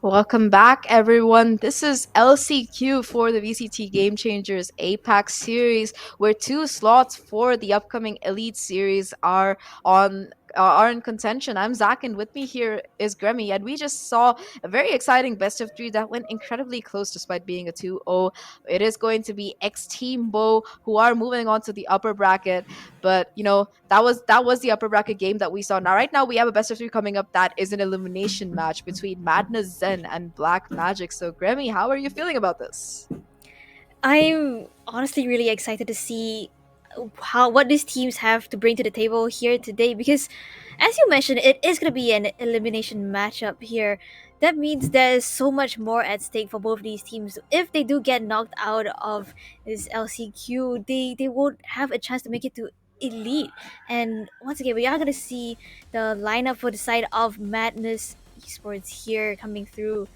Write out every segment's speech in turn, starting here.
Welcome back, everyone. This is LCQ for the VCT Game Changers APAC series, where two slots for the upcoming Elite series are in contention. I'm Zach, and with me here is Grammy, and we just saw a very exciting best of three that went incredibly close despite being a 2-0. It is going to be X Team Bo who are moving on to the upper bracket, but that was the upper bracket game that we saw. Now, right now, we have a best of three coming up that is an elimination match between Madness Zen and Black Magic. So, Grammy, how are you feeling about this? I'm honestly really excited to see how what these teams have to bring to the table here today because as you mentioned it is going to be an elimination matchup here. That means there's so much more at stake for both these teams. If they do get knocked out of this LCQ, they won't have a chance to make it to elite. And once again, we are going to see the lineup for the side of Madness Esports here coming through.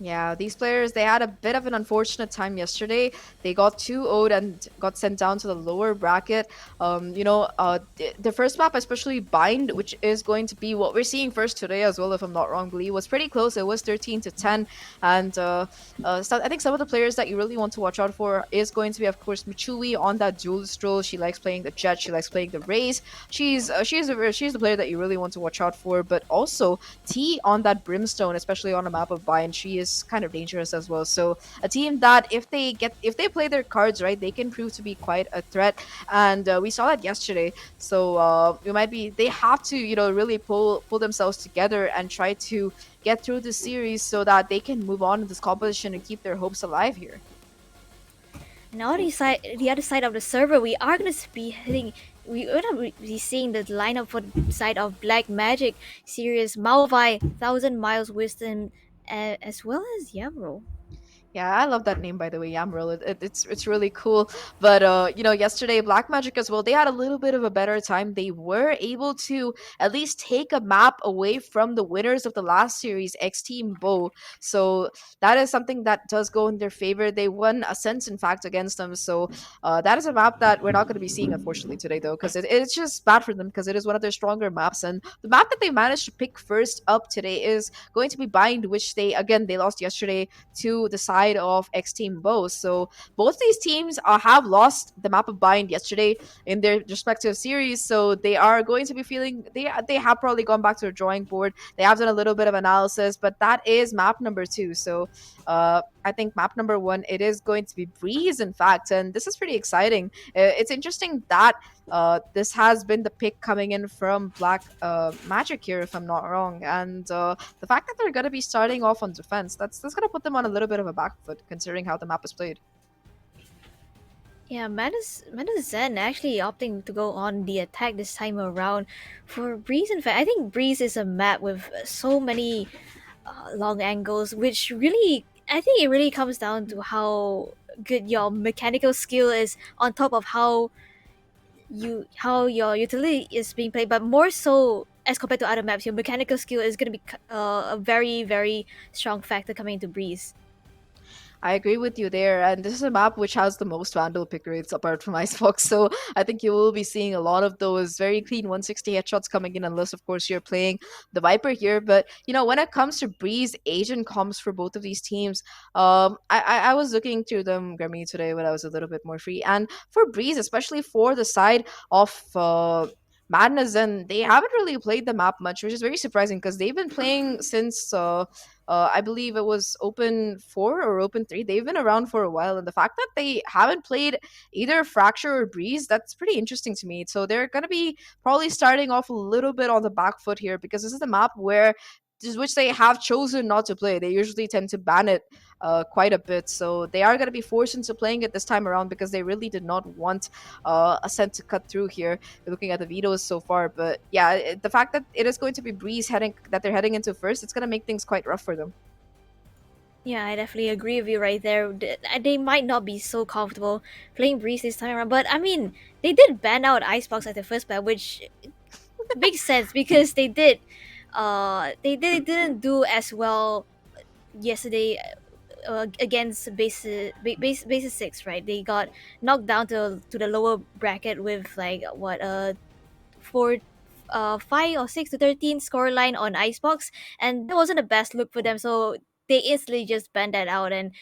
Yeah, these players, they had a bit of an unfortunate time yesterday. They got 2-0'd and got sent down to the lower bracket. The first map, especially Bind, which is going to be what we're seeing first today as well, if I'm not wrong, Glee, was pretty close. It was 13-10. I think some of the players that you really want to watch out for is going to be, of course, Michui on that duelist role. She likes playing the Jet. She likes playing the Raze. She's the player that you really want to watch out for. But also, T on that Brimstone, especially on a map of Bind, she is kind of dangerous as well. So a team that if they play their cards right, they can prove to be quite a threat. And we saw that yesterday. So we might be they have to really pull themselves together and try to get through the series so that they can move on in this competition and keep their hopes alive here. Now the other side of the server, we are gonna be hitting. We're gonna be seeing the lineup for the side of Black Magic, Sirius, Malvi, Thousand Miles Wisdom, as well as Yamro. Yeah, I love that name by the way, Yamril. It's really cool. But yesterday Black Magic as well, they had a little bit of a better time. They were able to at least take a map away from the winners of the last series, X Team Bo. So that is something that does go in their favor. They won a sense, in fact, against them. So that is a map that we're not going to be seeing unfortunately today, though, because it's just bad for them because it is one of their stronger maps. And the map that they managed to pick first up today is going to be Bind, which they lost yesterday to the side of X Team Bo. So both these teams have lost the map of Bind yesterday in their respective series. So they are going to be feeling they have probably gone back to the drawing board. They have done a little bit of analysis, but that is map number two. So I think map number one, it is going to be Breeze, in fact, and this is pretty exciting. It's interesting that this has been the pick coming in from Black Magic here, if I'm not wrong, and the fact that they're going to be starting off on defense, that's going to put them on a little bit of a back foot considering how the map is played. Yeah, Madness Zen actually opting to go on the attack this time around. For Breeze, in fact, I think Breeze is a map with so many long angles, which really, I think it really comes down to how good your mechanical skill is on top of how your utility is being played, but more so as compared to other maps, your mechanical skill is going to be a very strong factor coming into Breeze. I agree with you there. And this is a map which has the most Vandal pick rates apart from Icebox. So I think you will be seeing a lot of those very clean 160 headshots coming in, unless, of course, you're playing the Viper here. But, when it comes to Breeze, Agent comps for both of these teams, I was looking through them, Grammy, today when I was a little bit more free. And for Breeze, especially for the side of. Madness, and they haven't really played the map much, which is very surprising because they've been playing since I believe it was Open 4 or Open 3. They've been around for a while, and the fact that they haven't played either Fracture or Breeze, that's pretty interesting to me. So they're going to be probably starting off a little bit on the back foot here because this is the map which they have chosen not to play. They usually tend to ban it quite a bit. So they are going to be forced into playing it this time around because they really did not want a set to cut through here looking at the vetoes so far. But yeah, the fact that it is going to be Breeze that they're heading into first, it's going to make things quite rough for them. Yeah, I definitely agree with you right there. They might not be so comfortable playing Breeze this time around, but I mean, they did ban out Icebox at the first bat, which makes sense because they didn't do as well yesterday against basis six, right? They got knocked down to the lower bracket with like what four. 5 or 6 to 13 scoreline on Icebox, and that wasn't the best look for them. So they instantly just banned that out. And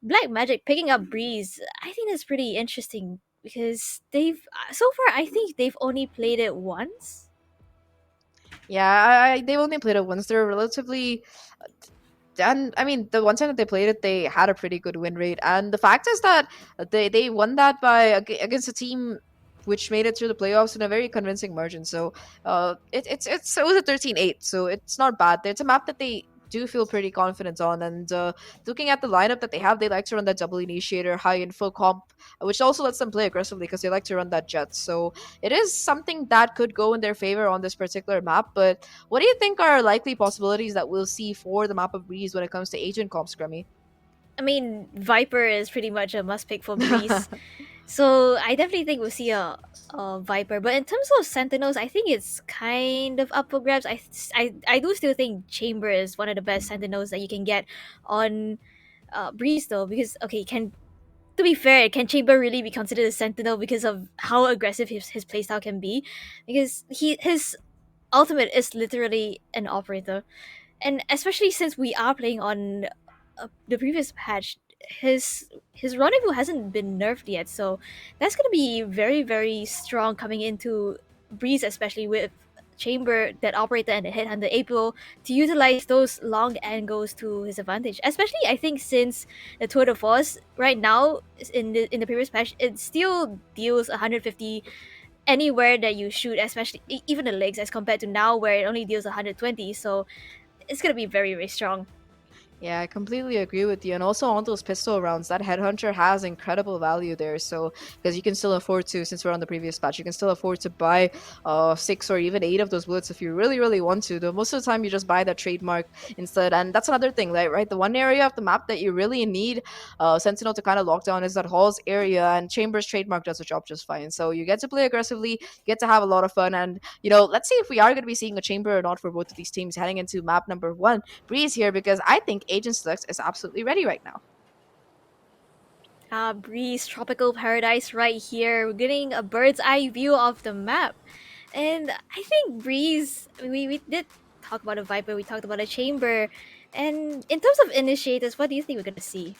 Black Magic picking up Breeze, I think that's pretty interesting because they've so far I think they've only played it once. Yeah, they've only played it once. They're relatively and I mean, the one time that they played it, they had a pretty good win rate. And the fact is that they won that by against a team which made it through the playoffs in a very convincing margin. So it was a 13-8, so it's not bad. It's a map that they do feel pretty confident on. And looking at the lineup that they have, they like to run that double initiator, high info comp, which also lets them play aggressively because they like to run that jet. So it is something that could go in their favor on this particular map. But what do you think are likely possibilities that we'll see for the map of Breeze when it comes to agent comps, Grammy? I mean, Viper is pretty much a must pick for Breeze. So I definitely think we'll see a Viper. But in terms of Sentinels, I think it's kind of up for grabs. I do still think Chamber is one of the best Sentinels that you can get on Breeze though. Because, okay, can to be fair, can Chamber really be considered a Sentinel because of how aggressive his playstyle can be? Because his ultimate is literally an operator, and especially since we are playing on the previous patch, his rendezvous hasn't been nerfed yet, so that's gonna be very very strong coming into Breeze, especially with Chamber, that operator, and the headhunter able to utilize those long angles to his advantage. Especially, I think since the Tour de Force right now in the previous patch, it still deals 150 anywhere that you shoot, especially even the legs, as compared to now where it only deals 120. So it's gonna be very very strong. Yeah, I completely agree with you. And also on those pistol rounds, that headhunter has incredible value there. So because you can still afford to, since we're on the previous patch, you can still afford to buy 6 or even 8 of those bullets if you really, really want to. Though most of the time you just buy that trademark instead. And that's another thing, right? The one area of the map that you really need Sentinel to kind of lock down is that Halls area, and Chambers trademark does the job just fine. So you get to play aggressively, you get to have a lot of fun, and let's see if we are going to be seeing a chamber or not for both of these teams heading into map number one. Breeze here, because I think Agent Select is absolutely ready right now. Breeze, tropical paradise right here. We're getting a bird's eye view of the map. And I think Breeze, we did talk about a Viper, we talked about a Chamber. And in terms of initiators, what do you think we're going to see?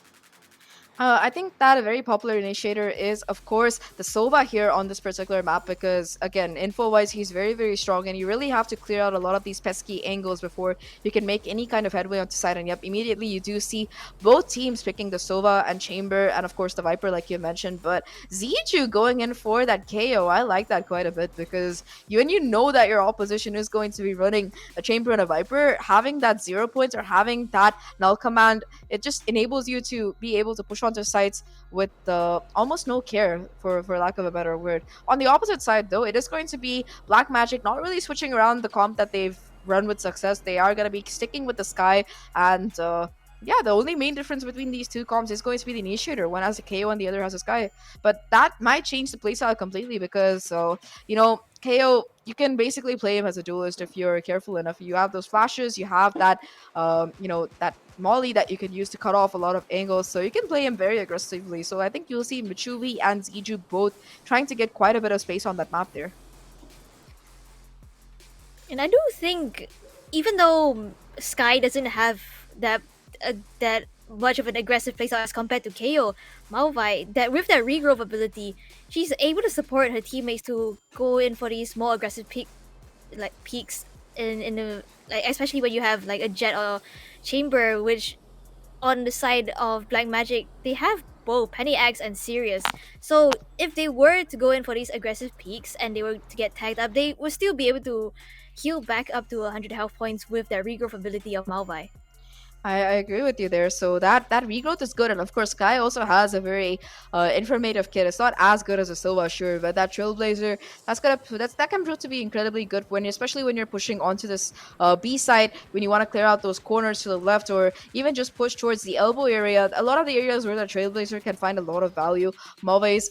I think that a very popular initiator is, of course, the Sova here on this particular map because, again, info-wise, he's very, very strong, and you really have to clear out a lot of these pesky angles before you can make any kind of headway onto side. And yep, immediately you do see both teams picking the Sova and Chamber, and of course the Viper, like you mentioned. But Ziju going in for that KO, I like that quite a bit because when you know that your opposition is going to be running a Chamber and a Viper, having that 0 points or having that null command, it just enables you to be able to push onto sites with almost no care, for lack of a better word. On the opposite side, though, it is going to be Black Magic not really switching around the comp that they've run with success. They are going to be sticking with the Sky, and yeah, the only main difference between these two comps is going to be the initiator. One has a KO and the other has a Sky. But that might change the playstyle completely because, KO, you can basically play him as a duelist if you're careful enough. You have those flashes, you have that, that Molly that you can use to cut off a lot of angles, so you can play him very aggressively. So I think you'll see Michuvi and Ziju both trying to get quite a bit of space on that map there. And I do think, even though Sky doesn't have that much of an aggressive playstyle as compared to KO, Malvai, that with that regrowth ability, she's able to support her teammates to go in for these more aggressive peaks in the, like, especially when you have like a jet or chamber, which on the side of Black Magic, they have both Penny Axe and Sirius. So if they were to go in for these aggressive peaks and they were to get tagged up, they would still be able to heal back up to 100 health points with their regrowth ability of Malvai. I agree with you there. So that regrowth is good, and of course, Sky also has a very informative kit. It's not as good as a Sova, sure, but that Trailblazer that can prove to be incredibly good especially when you're pushing onto this B side when you want to clear out those corners to the left or even just push towards the elbow area. A lot of the areas where the Trailblazer can find a lot of value. Malvais,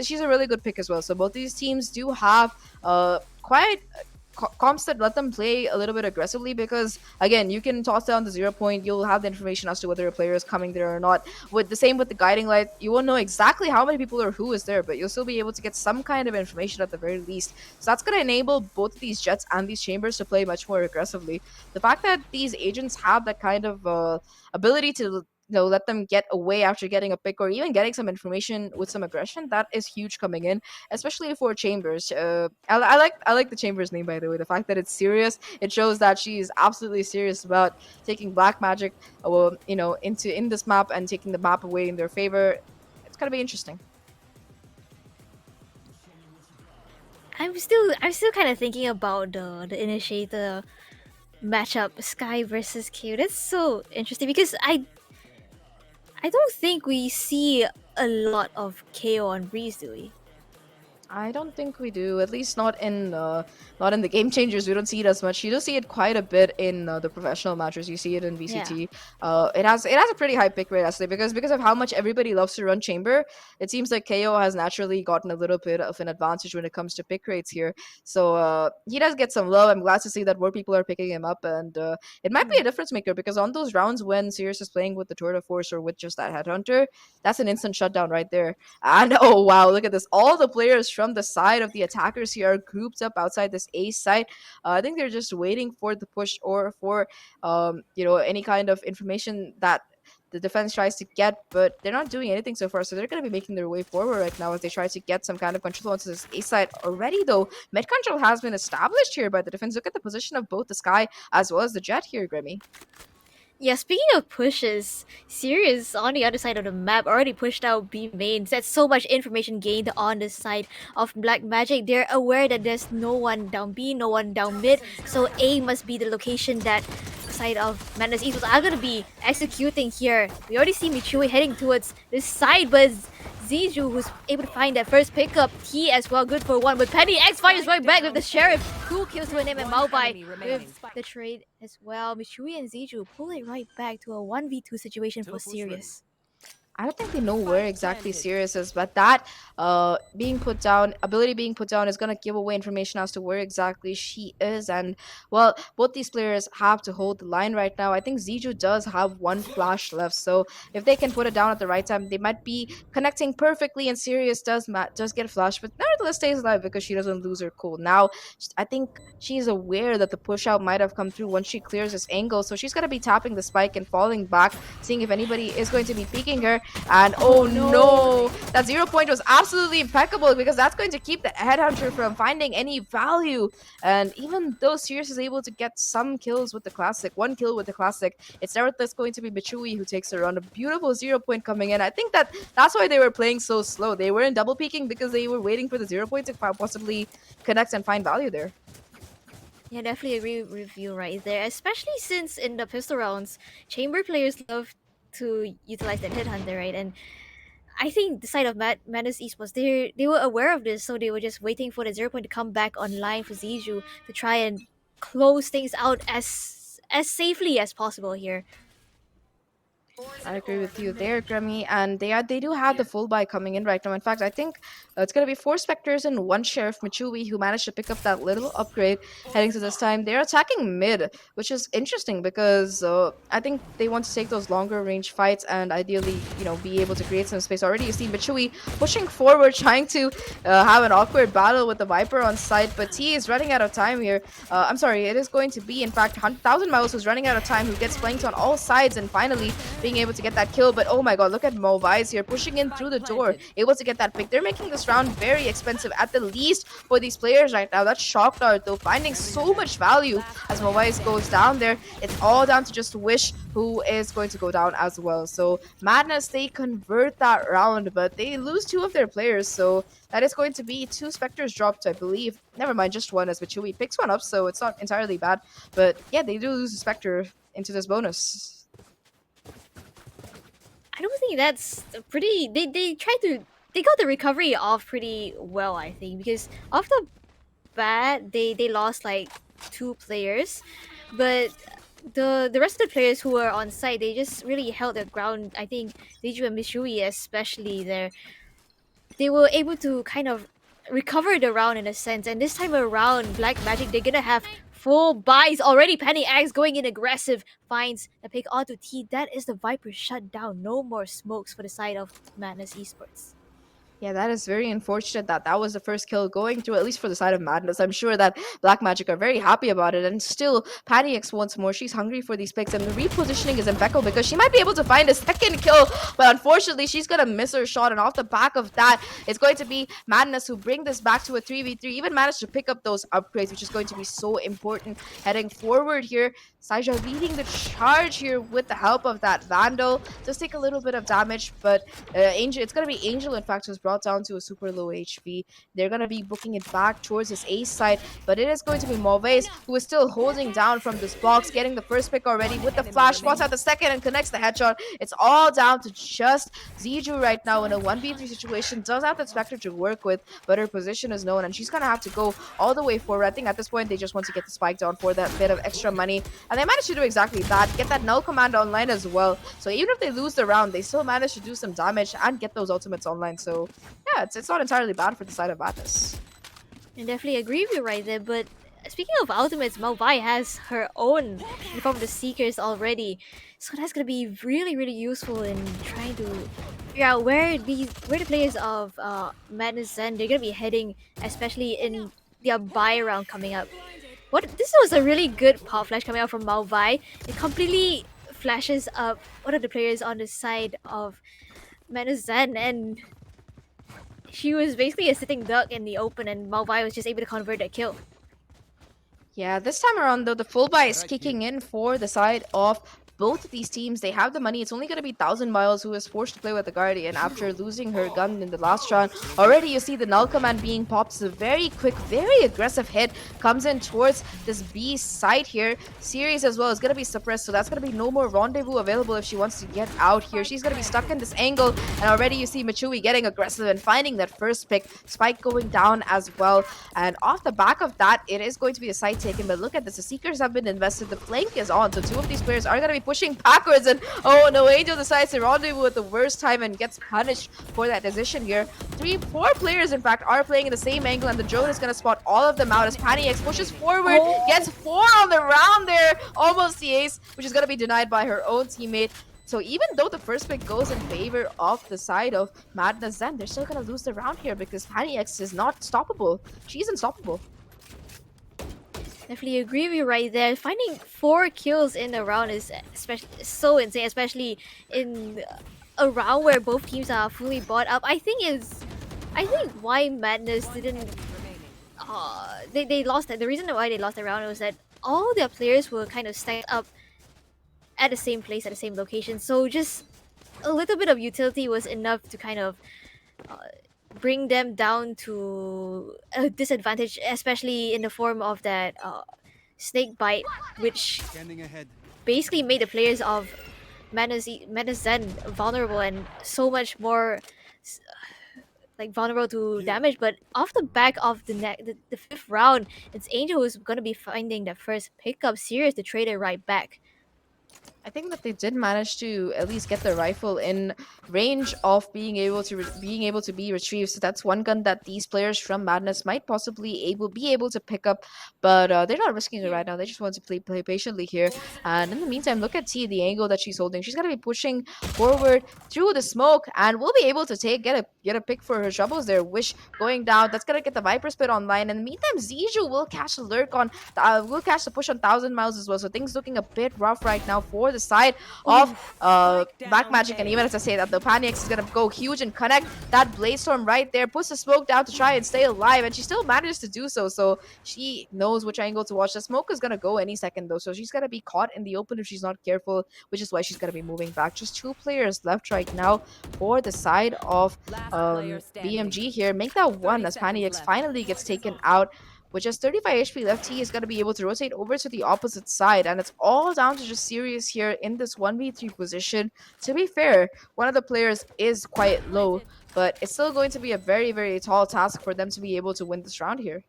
she's a really good pick as well. So both these teams do have quite comps that let them play a little bit aggressively, because again, you can toss down the 0 point, you'll have the information as to whether a player is coming there or not. With the same with the guiding light, you won't know exactly how many people or who is there, but you'll still be able to get some kind of information at the very least. So that's going to enable both of these jets and these chambers to play much more aggressively. The fact that these agents have that kind of ability to let them get away after getting a pick or even getting some information with some aggression, that is huge coming in, especially for chambers. I like the chambers name, by the way. The fact that it's serious, it shows that she's absolutely serious about taking black magic into in this map and taking the map away in their favor. It's gonna be interesting. I'm still kind of thinking about the initiator matchup, Sky versus KO. That's so interesting because I don't think we see a lot of KO on Breeze, do we? I don't think we do. At least not in the game changers. We don't see it as much. You do see it quite a bit in the professional matches. You see it in Yeah. VCT. It has a pretty high pick rate actually, because of how much everybody loves to run chamber. It seems like KO has naturally gotten a little bit of an advantage when it comes to pick rates here. So he does get some love. I'm glad to see that more people are picking him up, and it might be Hmm. a difference maker, because on those rounds when Sirius is playing with the Tour de Force or with just that headhunter, that's an instant shutdown right there. And oh wow, look at this. All the players from the side of the attackers here are grouped up outside this A site. I think they're just waiting for the push or for any kind of information that the defense tries to get, but they're not doing anything so far. So they're going to be making their way forward right now as they try to get some kind of control onto this A side already. Though mid control has been established here by the defense. Look at the position of both the Sky as well as the Jet here, Grimmy. Yeah, speaking of pushes, Sirius on the other side of the map already pushed out B mains. That's so much information gained on the side of Black Magic. They're aware that there's no one down B, no one down mid, so A must be the location that side of Madness Esports are gonna be executing here. We already see Michui heading towards this side, but Ziju, who's able to find that first pickup, he as well good for one. But Penny X fires right back with the Sheriff. 2 kills to an M and Maobai with the trade as well. Michui and Ziju pull it right back to a 1v2 situation for Sirius. I don't think they know where exactly Sirius is, but that ability being put down is gonna give away information as to where exactly she is. And well, both these players have to hold the line right now. I think Ziju does have one flash left, so if they can put it down at the right time, they might be connecting perfectly. And Sirius does get flashed, but nevertheless stays alive because she doesn't lose her cool. Now, I think she's aware that the push out might have come through once she clears this angle, so she's gonna be tapping the spike and falling back, seeing if anybody is going to be peeking her. And oh no, that 0 point was absolutely impeccable, because that's going to keep the headhunter from finding any value. And even though Sirius is able to get some kills with the classic, one kill with the classic, it's nevertheless going to be Michui who takes her on. A beautiful 0 point coming in. I think that's why they were playing so slow. They weren't double peeking because they were waiting for the 0 point to possibly connect and find value there. Yeah, definitely agree with you right there. Especially since in the pistol rounds, chamber players love to utilize that headhunter, right? And I think the side of Madness Esports, they were aware of this, so they were just waiting for the 0 point to come back online for Ziju to try and close things out as safely as possible here. I agree with you there, Grammy. And they do have the full buy coming in right now. In fact, I think it's gonna be 4 specters and one sheriff Michui who managed to pick up that little upgrade heading to this time. They're attacking mid, which is interesting because I think they want to take those longer range fights and ideally, be able to create some space. Already, you see Michui pushing forward, trying to have an awkward battle with the Viper on site, but T is running out of time here. I'm sorry, it is going to be, in fact, 1,000 Miles who's running out of time, who gets flanked on all sides and finally being able to get that kill. But oh my god, look at Movies here pushing in through the door, able to get that pick. They're making this round very expensive at the least for these players right now. That shock dart though, finding so much value as Movies goes down there. It's all down to just Wish, who is going to go down as well. So Madness, they convert that round, but they lose 2 of their players. So that is going to be 2 specters dropped, I believe. Never mind, just one, as Michui picks one up, so it's not entirely bad. But yeah, they do lose a specter into this bonus. I don't think that's pretty. They tried to they got the recovery off pretty well, I think, because off the bat they lost like 2 players, but the rest of the players who were on site, they just really held their ground. I think Liju and Mishui especially, they were able to kind of recover the round in a sense. And this time around, Black Magic, they're gonna have full buys already. Penny Axe going in aggressive, finds the pick onto T. That is the Viper shut down. No more smokes for the side of Madness Esports. Yeah, that is very unfortunate that that was the first kill going through, at least for the side of Madness. I'm sure that Black Magic are very happy about it. And still, Patty X once more. She's hungry for these picks. And the repositioning is impeccable because she might be able to find a second kill. But unfortunately, she's going to miss her shot. And off the back of that, it's going to be Madness who bring this back to a 3v3. Even managed to pick up those upgrades, which is going to be so important heading forward here. Saija leading the charge here with the help of that Vandal. Does take a little bit of damage, but Angel, it's going to be Angel, in fact, who's brought down to a super low HP. They're going to be booking it back towards his ace side, but it is going to be Moves who is still holding down from this box, getting the first pick already with the flash, spots out the second and connects the headshot. It's all down to just Ziju right now in a 1v3 situation. Does have the Spectre to work with, but her position is known and she's going to have to go all the way forward. I think at this point they just want to get the spike down for that bit of extra money, and they managed to do exactly that, get that null command online as well. So even if they lose the round, they still manage to do some damage and get those ultimates online. So yeah, it's not entirely bad for the side of Madness. I definitely agree with you right there, but speaking of ultimates, Mauvai has her own in the form of the Seekers already. So that's gonna be really, really useful in trying to figure out where the players of Madness Zen they're gonna be heading, especially in their buy round coming up. This was a really good pop flash coming out from Mauvai. It completely flashes up one of the players on the side of Madness Zen, and she was basically a sitting duck in the open, and Mauvai was just able to convert that kill. Yeah, this time around though, the full buy is kicking in for the side of both of these teams. They have the money. It's only going to be 1,000 Miles who is forced to play with the Guardian after losing her gun in the last round. Already you see the null command being popped. It's a very quick, very aggressive hit. Comes in towards this B side here. Series as well is going to be suppressed. So that's going to be no more rendezvous available if she wants to get out here. She's going to be stuck in this angle. And already you see Machui getting aggressive and finding that first pick. Spike going down as well. And off the back of that, it is going to be a side taken. But look at this. The Seekers have been invested. The flank is on. So two of these players are going to be pushing backwards, and oh no, Angel decides to rendezvous at the worst time and gets punished for that decision here. 4 players in fact are playing in the same angle, and the drone is going to spot all of them out as Pani X pushes forward, gets 4 on the round there, almost the ace, which is going to be denied by her own teammate. So even though the first pick goes in favor of the side of Madness Zen, they're still going to lose the round here because Pani X is not stoppable. She's unstoppable. Definitely agree with you right there. Finding 4 kills in a round is especially so insane, especially in a round where both teams are fully bought up. I think why Madness didn't they lost it. The reason why they lost the round was that all their players were kind of stacked up at the same place, at the same location. So just a little bit of utility was enough to kind of uh, bring them down to a disadvantage, especially in the form of that snake bite, which basically made the players of Madness Zen vulnerable and so much more like vulnerable to damage. But off the back of the 5th round, it's Angel who's gonna be finding the first pickup. Serious to trade it right back. I think that they did manage to at least get the rifle in range of being able to be retrieved. So that's one gun that these players from Madness might possibly be able to pick up, but they're not risking it right now. They just want to play patiently here. And in the meantime, look at T, the angle that she's holding. She's gonna be pushing forward through the smoke, and will be able to get a pick for her troubles there. Wish going down. That's gonna get the Viper Spit online. In the meantime, Ziju will catch the lurk on, will catch the push on 1,000 Miles as well. So things looking a bit rough right now for the side of Black Magic. And even as I say that, the Panix is gonna go huge and connect that Blaze Storm right there, puts the smoke down to try and stay alive, and she still manages to do so. So she knows which angle to watch. The smoke is gonna go any second though, so she's gonna be caught in the open if she's not careful, which is why she's gonna be moving back. Just 2 players left right now for the side of BMG here. Make that 1 as Panix finally gets taken out. With just 35 HP left, he is going to be able to rotate over to the opposite side. And it's all down to just Sirius here in this 1v3 position. To be fair, one of the players is quite low, but it's still going to be a very, very tall task for them to be able to win this round here.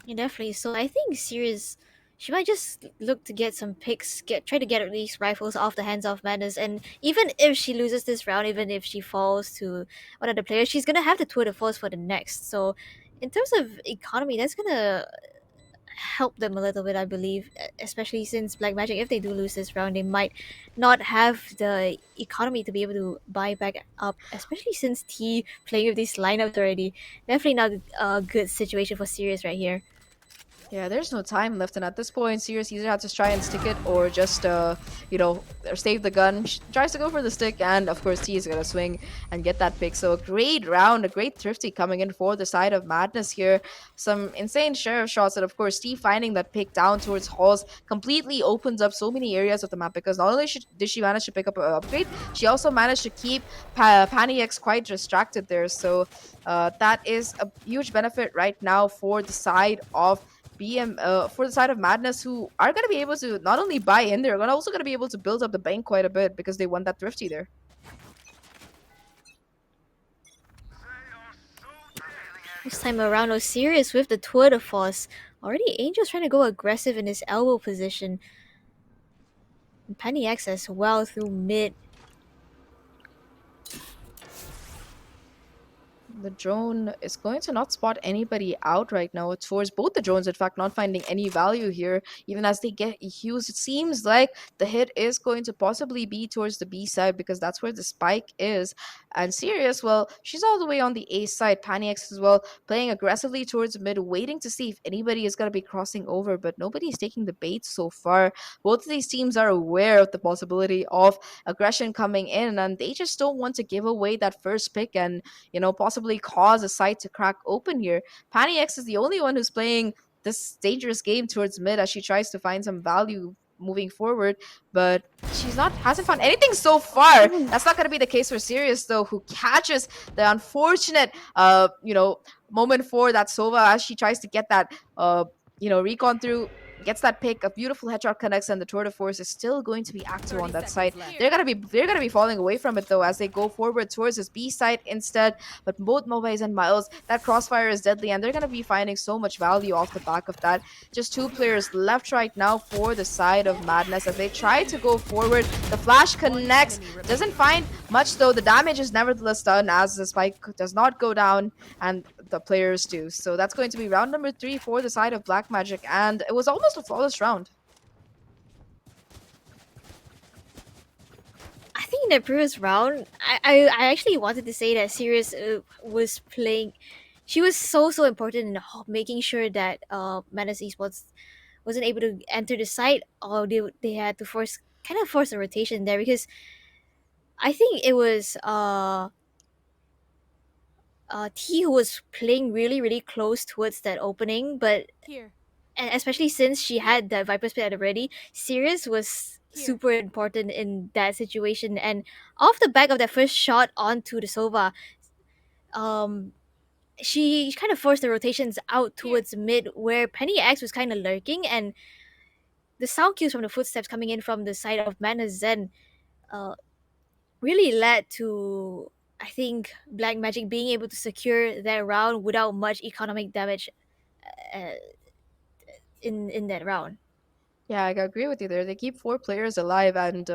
Yeah, definitely. So I think Sirius she might just look to get some picks, try to get these rifles off the hands of Madness. And even if she loses this round, even if she falls to one of the players, she's gonna have the tour de force for the next. So, in terms of economy, that's gonna help them a little bit, I believe. Especially since Black Magic, if they do lose this round, they might not have the economy to be able to buy back up. Especially since T playing with these lineups already, definitely not a good situation for Sirius right here. Yeah, there's no time left, and at this point, Sirius either has to try and stick it or just, or save the gun. She tries to go for the stick, and of course, T is gonna swing and get that pick. So a great round, a great thrifty coming in for the side of Madness here. Some insane share of shots, and of course, T finding that pick down towards Halls completely opens up so many areas of the map because not only did she manage to pick up an upgrade, she also managed to keep Pani X quite distracted there. So that is a huge benefit right now for the side of for the side of Madness, who are going to be able to not only buy in, they're also going to be able to build up the bank quite a bit because they won that thrifty there. This time around, Osiris with the tour de force. Already, Angel's trying to go aggressive in his elbow position. And Penny X as well through mid. The drone is going to not spot anybody out right now. It's towards both the drones, in fact, not finding any value here. Even as they get used, it seems like the hit is going to possibly be towards the B side because that's where the spike is. And Sirius, well, she's all the way on the A side. Panix as well, playing aggressively towards mid, waiting to see if anybody is going to be crossing over, but nobody's taking the bait so far. Both of these teams are aware of the possibility of aggression coming in, and they just don't want to give away that first pick and possibly cause a site to crack open here. Pani X is the only one who's playing this dangerous game towards mid as she tries to find some value moving forward, but she's not hasn't found anything so far. Ooh. That's not going to be the case for Sirius though, who catches the unfortunate moment for that Sova as she tries to get that recon through, gets that pick. A beautiful headshot connects, and the tour de force is still going to be active on that side. They're gonna be falling away from it though as they go forward towards this B side instead. But both Mobiles and Miles, that crossfire is deadly, and they're gonna be finding so much value off the back of that. Just two players left right now for the side of Madness as they try to go forward. The flash connects, doesn't find much though. The damage is nevertheless done as the spike does not go down, and the players do. So that's going to be round number 3 for the side of Black Magic, and it was almost a flawless round. I think in the previous round, I actually wanted to say that Sirius was playing. She was so important in making sure that Madness Esports wasn't able to enter the site, or they had to force a rotation there because I think it was T who was playing really close towards that opening, but Here. and especially since she had the Viper Spit already, Sirius was Here. super important in that situation. And off the back of that first shot onto the Sova, um, she kind of forced the rotations out towards mid where Penny X was kind of lurking, and the sound cues from the footsteps coming in from the side of Mana Zen uh, really led to, I think, Black Magic being able to secure that round without much economic damage uh, in that round. Yeah, I agree with you there. They keep 4 players alive, and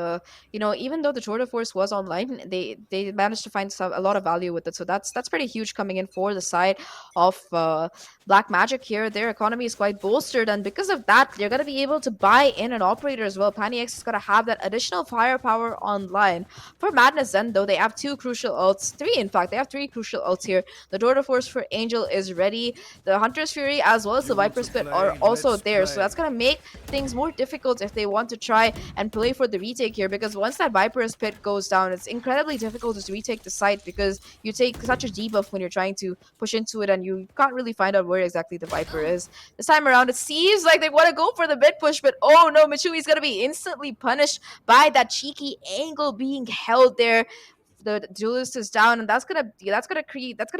even though the tour de force was online, they managed to find a lot of value with it. So that's pretty huge coming in for the side of Black Magic here. Their economy is quite bolstered, and because of that, they're gonna be able to buy in an operator as well. Pani X is gonna have that additional firepower online. For Madness Zen, though, they have 2 crucial ults, 3 in fact. They have 3 crucial ults here. The tour de force for Angel is ready. The Hunter's Fury as well as the Viper Spit are also there. So that's gonna make things more difficult if they want to try and play for the retake here, because once that Viper's pit goes down, it's incredibly difficult to retake the site because you take such a debuff when you're trying to push into it and you can't really find out where exactly the Viper is. This time around, it seems like they want to go for the mid push, but oh no, Michui's gonna be instantly punished by that cheeky angle being held there. The duelist is down, and that's gonna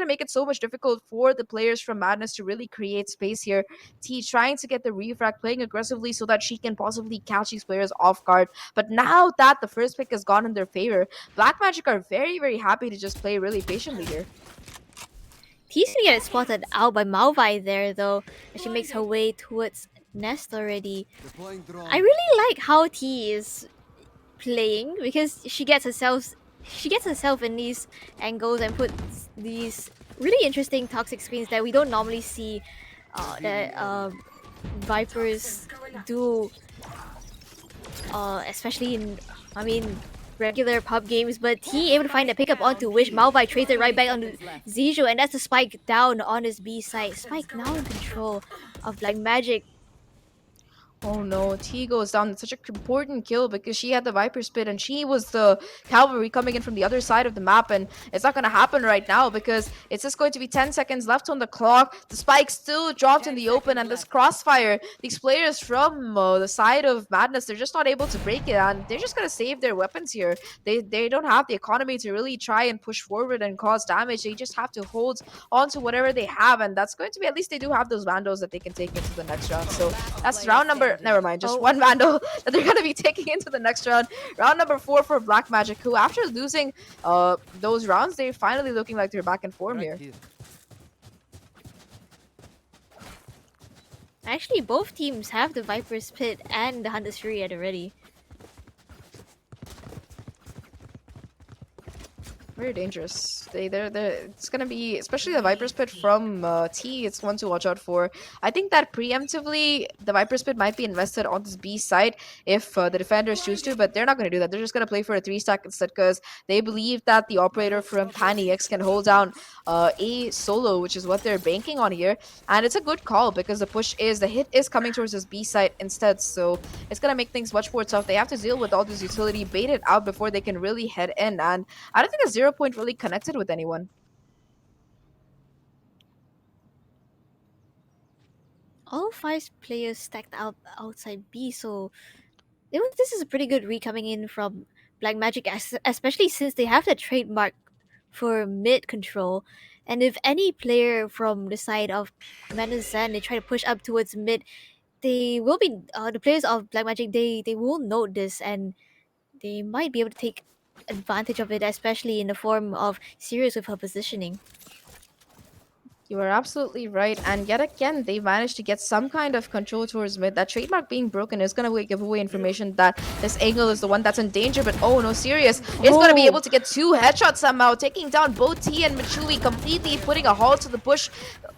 make it so much difficult for the players from Madness to really create space here. T trying to get the refract, playing aggressively so that she can possibly catch these players off guard. But now that the first pick has gone in their favor, Black Magic are very happy to just play really patiently here. He's gonna get spotted out by Malvi there though, as she makes her way towards nest already. I really like how T is playing because she gets herself in these angles and puts these really interesting toxic screens that we don't normally see that Vipers do, especially in, I mean, regular pub games. But he able to find a pickup onto which Malvi trades it right back onto Ziju, and that's the spike down on his B side. Spike now in control of Black Magic. Oh no, T goes down. It's such an important kill because she had the Viper Spit and she was the cavalry coming in from the other side of the map. And it's not going to happen right now because it's just going to be 10 seconds left on the clock. The spike still dropped in the open, and this crossfire, these players from the side of Madness, they're just not able to break it. And they're just going to save their weapons here. They don't have the economy to really try and push forward and cause damage. They just have to hold on to whatever they have. And that's going to be, at least they do have those Vandals that they can take into the next round. So that's round number. Never mind, just one Vandal that they're gonna be taking into the next round. Round number 4 for Black Magic, who after losing those rounds, they're finally looking like they're back in form here. Actually, both teams have the Viper's Pit and the Hunter's Fury already. Very dangerous. They're it's gonna be, especially the Viper's Pit from T. It's one to watch out for. I think that preemptively the Viper's Pit might be invested on this B side if the defenders choose to, but they're not gonna do that. They're just gonna play for a 3-stack instead because they believe that the operator from PanEX can hold down a solo, which is what they're banking on here. And it's a good call because the hit is coming towards this B side instead, so it's gonna make things much more tough. They have to deal with all this utility, bait it out before they can really head in, and I don't think a 0 point really connected with anyone. All 5 players stacked out outside B, so this is a pretty good read coming in from Black Magic, especially since they have the trademark for mid control. And if any player from the side of Madness Zen they try to push up towards mid, they will be the players of Black Magic. They will note this, and they might be able to take advantage of it, especially in the form of Sirius with her positioning. You are absolutely right. And yet again, they managed to get some kind of control towards mid. That trademark being broken is going to give away information that this angle is the one that's in danger. But oh no, Sirius is going to be able to get 2 headshots somehow, taking down both T and Michui, completely putting a halt to the push.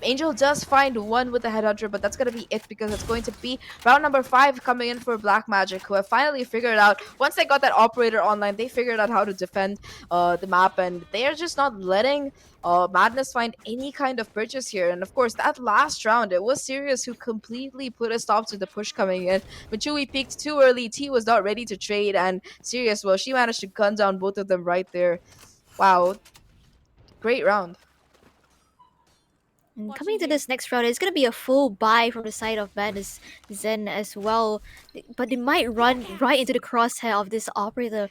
Angel does find one with the headhunter, but that's going to be it because it's going to be round number 5 coming in for Black Magic, who have finally figured out, once they got that operator online, they figured out how to defend the map, and they are just not letting Madness find any kind of purchase here. And of course, that last round, it was Sirius who completely put a stop to the push coming in. Michui peaked too early, T was not ready to trade, and Sirius, well, she managed to gun down both of them right there. Wow, great round. And coming to this next round, it's gonna be a full buy from the side of Madness Zen as well. But they might run right into the crosshair of this operator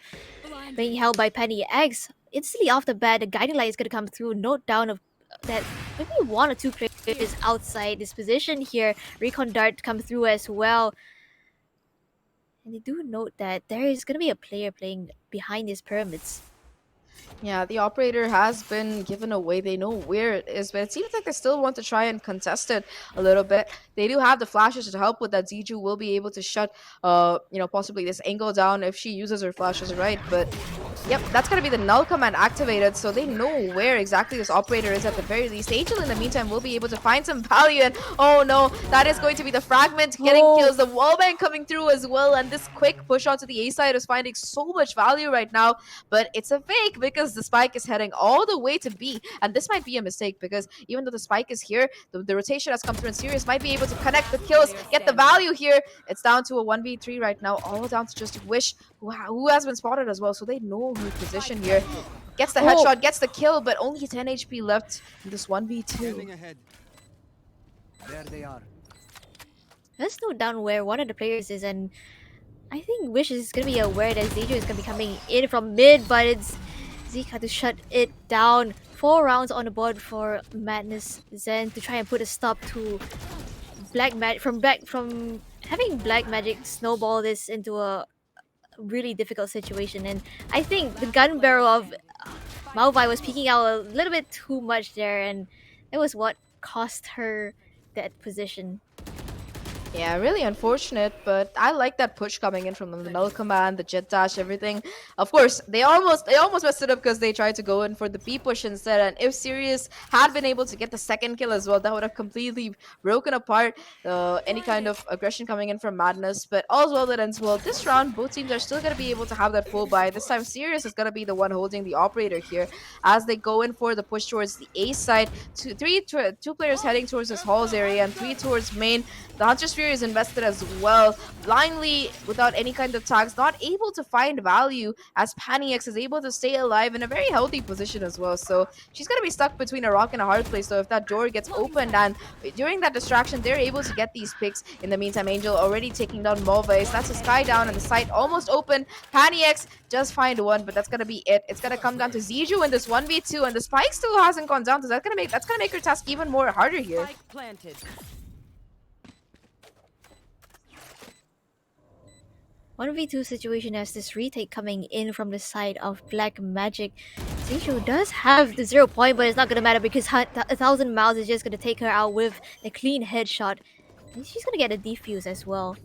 being held by PanEX. Instantly off the bat, the guiding light is gonna come through. Note down of that maybe 1 or 2 players outside this position here. Recon Dart come through as well. And they do note that there is gonna be a player playing behind these pyramids. Yeah, the operator has been given away. They know where it is, but it seems like they still want to try and contest it a little bit. They do have the flashes to help with that. Ziju will be able to shut, possibly this angle down if she uses her flashes right. But yep, that's gonna be the null command activated, so they know where exactly this operator is at the very least. Angel, in the meantime, will be able to find some value, and oh no, that is going to be the fragment getting kills. The wallbang coming through as well, and this quick push onto the A side is finding so much value right now, but it's a fake because the spike is heading all the way to B, and this might be a mistake because even though the spike is here, the rotation has come through, and Sirius might be able to connect the kills, get the value here. It's down to a 1v3 right now, all down to just Wish, who has been spotted as well, so they know her position here. Gets the headshot, gets the kill, but only 10 HP left in this 1v2. There they are. Let's note down where one of the players is, and I think Wish is gonna be aware that Ziju is gonna be coming in from mid, but it's Zika to shut it down. 4 rounds on the board for Madness Zen to try and put a stop to Black Magic from having Black Magic snowball this into a really difficult situation. And I think the gun barrel of Malvi was peeking out a little bit too much there, and it was what cost her that position. Yeah, really unfortunate, but I like that push coming in from them. The null command, the jet dash, everything. Of course, they almost messed it up because they tried to go in for the B push instead. And if Sirius had been able to get the second kill as well, that would have completely broken apart any kind of aggression coming in from Madness. But all's well that ends well. This round, both teams are still going to be able to have that full buy. This time, Sirius is going to be the one holding the operator here as they go in for the push towards the A side. Two players heading towards this halls area and three towards main. The Hunter's Fury is invested as well, blindly without any kind of tags, not able to find value as Panix is able to stay alive in a very healthy position as well. So she's going to be stuck between a rock and a hard place. So if that door gets opened and during that distraction, they're able to get these picks. In the meantime, Angel already taking down Mulvice. That's a sky down and the site almost open. Panix just find one, but that's going to be it. It's going to come down to Ziju in this 1v2 and the spike still hasn't gone down. So that's going to make her task even more harder here. Spike planted. 1v2 situation as this retake coming in from the side of Black Magic. Seisho does have the 0 point, but it's not gonna matter because 1,000 miles is just gonna take her out with a clean headshot. And she's gonna get a defuse as well.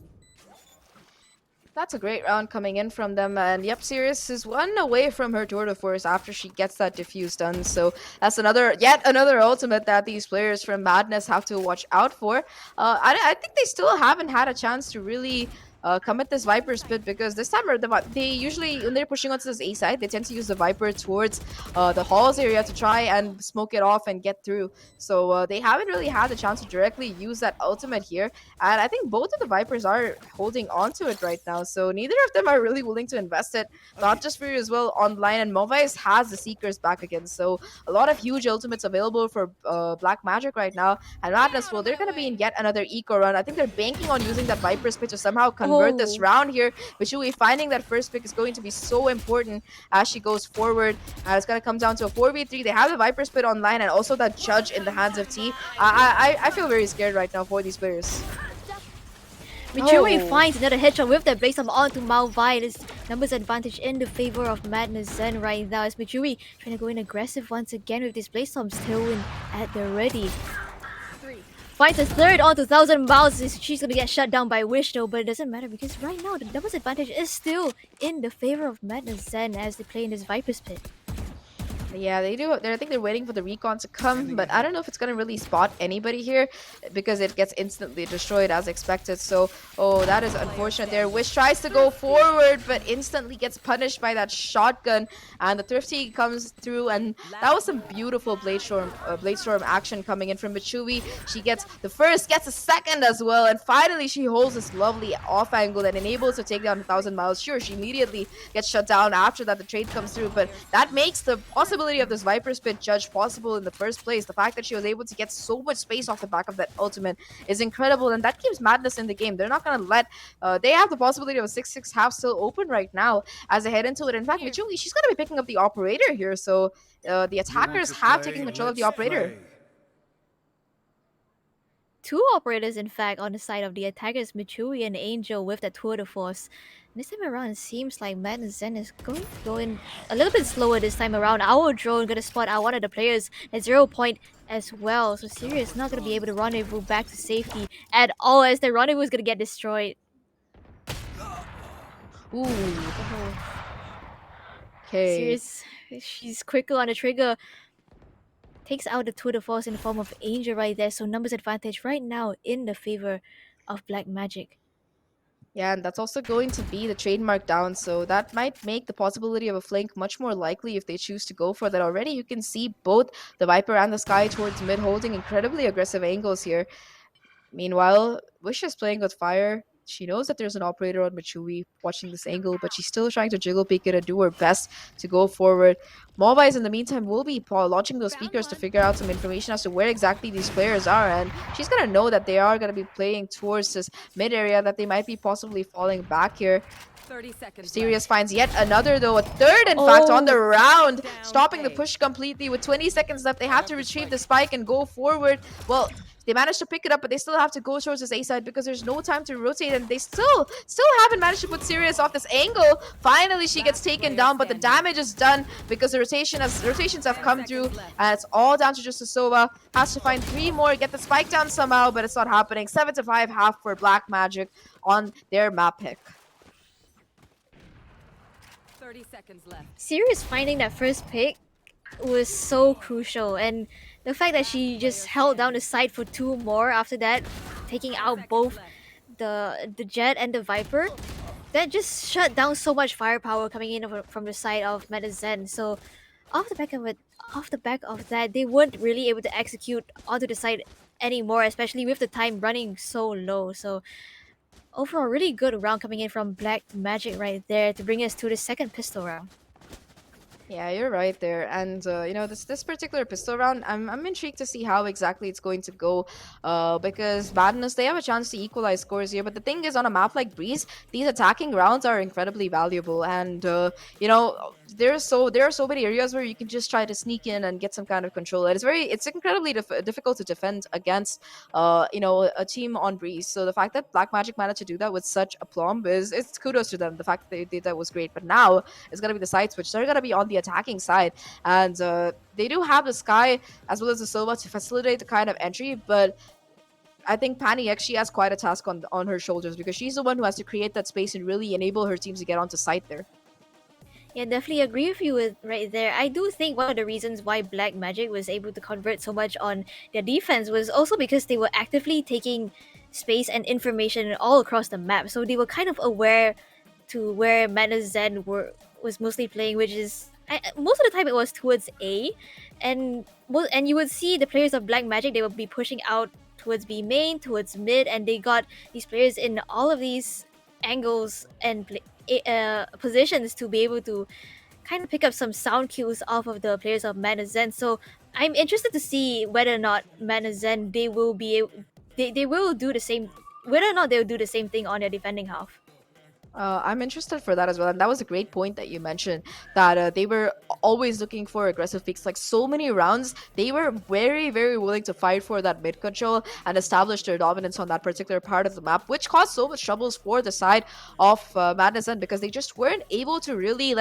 That's a great round coming in from them. And yep, Sirius is one away from her tour de force after she gets that diffuse done. So that's yet another ultimate that these players from Madness have to watch out for. I think they still haven't had a chance to really come at this Viper split because this time they usually, when they're pushing onto this A side, they tend to use the Viper towards the halls area to try and smoke it off and get through. So they haven't really had the chance to directly use that ultimate here. And I think both of the Vipers are holding on to it right now. So neither of them are really willing to invest it. Not just for you as well online. And Movice has the Seekers back again. So a lot of huge ultimates available for Black Magic right now. And Madness, well, they're going to be in yet another eco run. I think they're banking on using that Viper split to somehow convert this round here. Vichui finding that first pick is going to be so important as she goes forward. It's going to come down to a 4v3. They have the Viper split online and also that Judge in the hands of T. I feel very scared right now for these players. Mitsui finds another headshot with that Blaze Storm onto Malvi. This numbers advantage in the favor of Madness Zen right now as Mitsui trying to go in aggressive once again with this Blaze Storm tailwind at the ready. Finds a third onto 1,000 miles. She's gonna get shut down by Wish though, but it doesn't matter because right now the numbers advantage is still in the favor of Madness Zen as they play in this Viper's Pit. Yeah, they do. I think they're waiting for the recon to come, but I don't know if it's going to really spot anybody here because it gets instantly destroyed as expected. So, oh, that is unfortunate there. Wish tries to go forward, but instantly gets punished by that shotgun. And the Thrifty comes through, and that was some beautiful Blade Storm action coming in from Mitsui. She gets the first, gets a second as well, and finally she holds this lovely off angle and enables to take down 1,000 miles. Sure, she immediately gets shut down after that the trade comes through, but that makes the possibility of this Viper split Judge possible in the first place. The fact that she was able to get so much space off the back of that ultimate is incredible, and that keeps Madness in the game. They're not going to let they have the possibility of a 6-6 half still open right now as they head into it. In fact, Mitsui, she's going to be picking up the operator here, so the attackers have taken control of the operator. Two operators, in fact, on the side of the attackers, Mitsui and Angel with the tour de force. This time around, it seems like Madness Zen is going a little bit slower this time around. Our drone gonna spot out one of the players at 0 point as well. So Sirius not gonna be able to rendezvous back to safety at all as the rendezvous is gonna get destroyed. Ooh. Okay. Sirius, she's quicker on the trigger. Takes out the tour de force in the form of Angel right there. So numbers advantage right now in the favor of Black Magic. Yeah, and that's also going to be the trademark down, so that might make the possibility of a flank much more likely if they choose to go for that. Already you can see both the Viper and the Sky towards mid holding incredibly aggressive angles here. Meanwhile, Wish is playing with fire. She knows that there's an operator on Mitsui watching this angle, but she's still trying to jiggle peek it and do her best to go forward. Mobiles, in the meantime, will be launching those speakers to figure out some information as to where exactly these players are, and she's going to know that they are going to be playing towards this mid area, that they might be possibly falling back here. 30 seconds Sirius left. finds yet another, though, a third, in fact, on the Oh, round, Down stopping the A. push completely with 20 seconds left. They have to retrieve the spike and go forward. Well, they managed to pick it up, but they still have to go towards this A side because there's no time to rotate, and they still haven't managed to put Sirius off this angle. Finally, she gets Last taken player down, but the standing. damage is done because the rotations have 10 come through, seconds left. and it's all down to just Sova. Has to find 3 more, get the spike down somehow, but it's not happening. 7-5 half for Black Magic on their map pick. 30 seconds left. Sirius finding that first pick was so crucial, and the fact that she just held down the side for 2 more after that, taking 10 out seconds both left. the Jet and the Viper, that just shut down so much firepower coming in from the side of Medizen. So off the back of that, they weren't really able to execute onto the side anymore, especially with the time running so low. So overall, really good round coming in from Black Magic right there to bring us to the second pistol round. Yeah, you're right there. And this particular pistol round, I'm intrigued to see how exactly it's going to go. Because Madness, they have a chance to equalize scores here. But the thing is, on a map like Breeze, these attacking rounds are incredibly valuable. And there are so many areas where you can just try to sneak in and get some kind of control. And it's incredibly difficult to defend against a team on Breeze. So the fact that Black Magic managed to do that with such aplomb is it's kudos to them. The fact that they did that was great. But now is going to be the side switch. They're going to be on the attacking side, and they do have the Sky as well as the Silva to facilitate the kind of entry, but I think Pani X, she has quite a task on her shoulders because she's the one who has to create that space and really enable her teams to get onto site there. Yeah, definitely agree with you with right there. I do think one of the reasons why Black Magic was able to convert so much on their defense was also because they were actively taking space and information all across the map. So they were kind of aware to where Mana Zen was mostly playing, which is most of the time it was towards A, and you would see the players of Black Magic, they would be pushing out towards B main, towards mid, and they got these players in all of these angles and positions to be able to kind of pick up some sound cues off of the players of Mana Zen. So I'm interested to see whether or not Mana Zen they will do the same, whether or not they'll do the same thing on their defending half. I'm interested for that as well, and that was a great point that you mentioned that they were always looking for aggressive picks. Like so many rounds, they were very, very willing to fight for that mid control and establish their dominance on that particular part of the map, which caused so much troubles for the side of Madness End because they just weren't able to really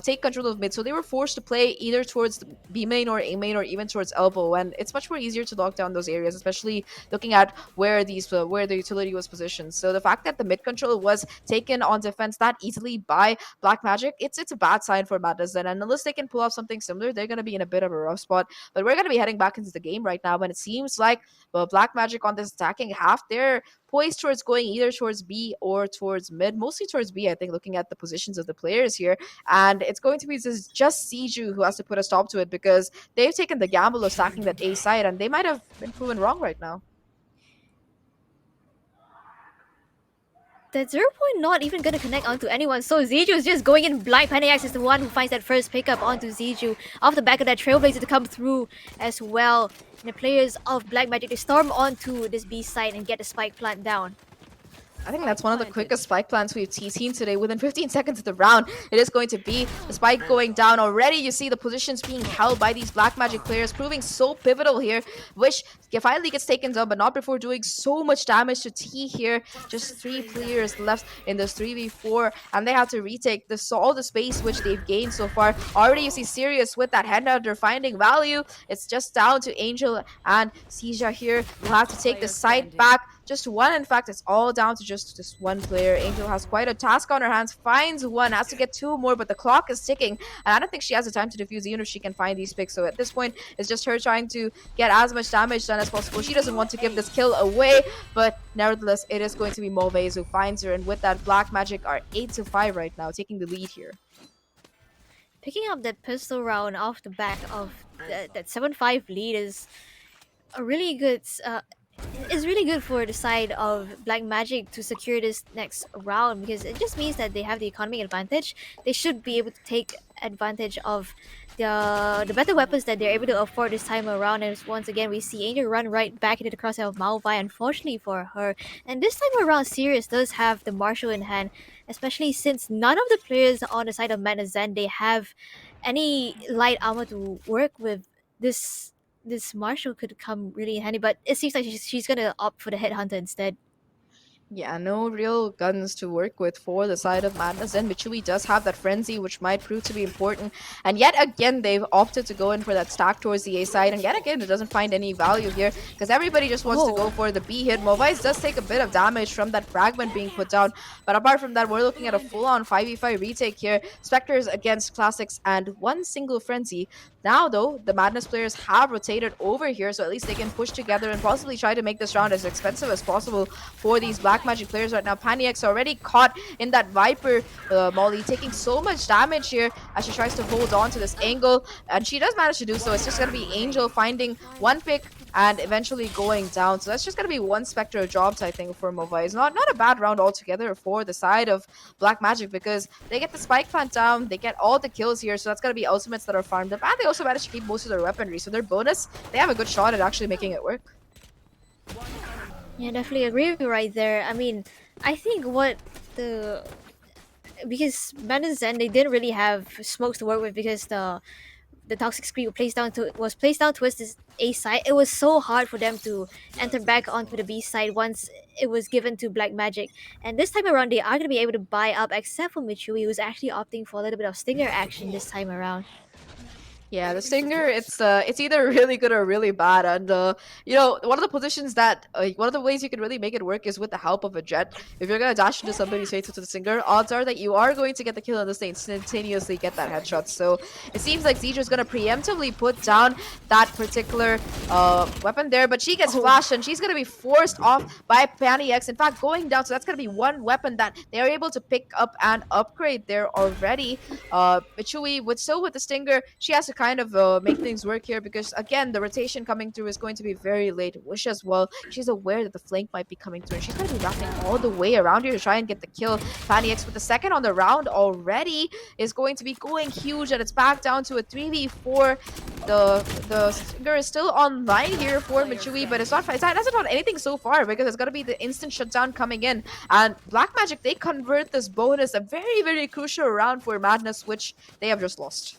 take control of mid. So they were forced to play either towards B main or A main or even towards elbow, and it's much more easier to lock down those areas, especially looking at where where the utility was positioned. So the fact that the mid control was taken on defense that easily by Black Magic, it's a bad sign for Madness. And unless they can pull off something similar, they're going to be in a bit of a rough spot. But we're going to be heading back into the game right now, and it seems like Black Magic on this attacking half, they're poised towards going either towards B or towards mid, mostly towards B, I think, looking at the positions of the players here. And it's going to be just Siju who has to put a stop to it because they've taken the gamble of stacking that A side, and they might have been proven wrong right now. That 0 point not even gonna connect onto anyone, so Ziju is just going in blind. Panax is the one who finds that first pickup onto Ziju off the back of that Trailblazer to come through as well. And the players of Black Magic, they storm onto this B side and get the spike plant down. I think that's one of the quickest spike plants we've seen today. Within 15 seconds of the round, it is going to be the spike going down. Already, you see the positions being held by these Black Magic players, proving so pivotal here, which finally gets taken down, but not before doing so much damage to T here. Just 3 players left in this 3v4, and they have to retake all the space which they've gained so far. Already, you see Sirius with that handout. They're finding value. It's just down to Angel and Sija here who have to take the side back. Just one, in fact, it's all down to just this one player. Angel has quite a task on her hands, finds one, has to get 2 more, but the clock is ticking, and I don't think she has the time to defuse even if she can find these picks. So at this point, it's just her trying to get as much damage done as possible. She doesn't want to give this kill away, but nevertheless, it is going to be Moves who finds her, and with that, Black Magic are 8-5 right now, taking the lead here. Picking up that pistol round off the back of that 7-5 lead is a really good is really good for the side of Black Magic to secure this next round, because it just means that they have the economic advantage. They should be able to take advantage of the better weapons that they're able to afford this time around. And once again, we see Angel run right back into the crosshair of Malvi, unfortunately for her. And this time around, Sirius does have the Marshal in hand. especially since none of the players on the side of Madness Zen they have any light armor to work with. This Marshall could come really handy, but it seems like she's gonna opt for the Headhunter instead. Yeah, no real guns to work with for the side of Madness. And Michui does have that frenzy, which might prove to be important. And yet again, they've opted to go in for that stack towards the A side. And yet again, it doesn't find any value here because everybody just wants to go for the B hit. Movice does take a bit of damage from that fragment being put down. But apart from that, we're looking at a full-on 5v5 retake here. Spectres against Classics and one single frenzy. Now, though, the Madness players have rotated over here, so at least they can push together and possibly try to make this round as expensive as possible for these Black Magic players right now. Paniax already caught in that Viper molly, taking so much damage here as she tries to hold on to this angle, and she does manage to do so. It's just going to be Angel finding one pick and eventually going down. So that's just going to be one Spectre jobs, I think, for Mova. It's not a bad round altogether for the side of Black Magic because they get the spike plant down, they get all the kills here, so that's going to be ultimates that are farmed up, and they also manage to keep most of their weaponry. So their bonus, they have a good shot at actually making it work. Yeah, definitely agree with you right there. I mean, I think what the because Madness Zen they didn't really have smokes to work with because the toxic screen was placed down towards this A side. It was so hard for them to enter back onto the B side once it was given to Black Magic. And this time around, they are gonna be able to buy up, except for Michui, who's actually opting for a little bit of stinger action this time around. Yeah, the Stinger, it's either really good or really bad. And you know, one of the positions that one of the ways you can really make it work is with the help of a jet. If you're gonna dash into somebody's face with the Stinger, odds are that you are going to get the kill and just instantaneously get that headshot. So it seems like Zedra's gonna preemptively put down that particular weapon there, but she gets flashed and she's gonna be forced off by Panny X. In fact, going down, so that's gonna be one weapon that they're able to pick up and upgrade there already. Michui with the Stinger, she has to kind of make things work here because again the rotation coming through is going to be very late. Wish as well, she's aware that the flank might be coming through and she's going to be wrapping all the way around here to try and get the kill. Fanny X with the second on the round already is going to be going huge, and it's back down to a 3v4. The Stinger is still online here for Michui, but it hasn't done anything so far because it's going to be the instant shutdown coming in, and Black Magic, they convert this bonus, a very, very crucial round for Madness, which they have just lost.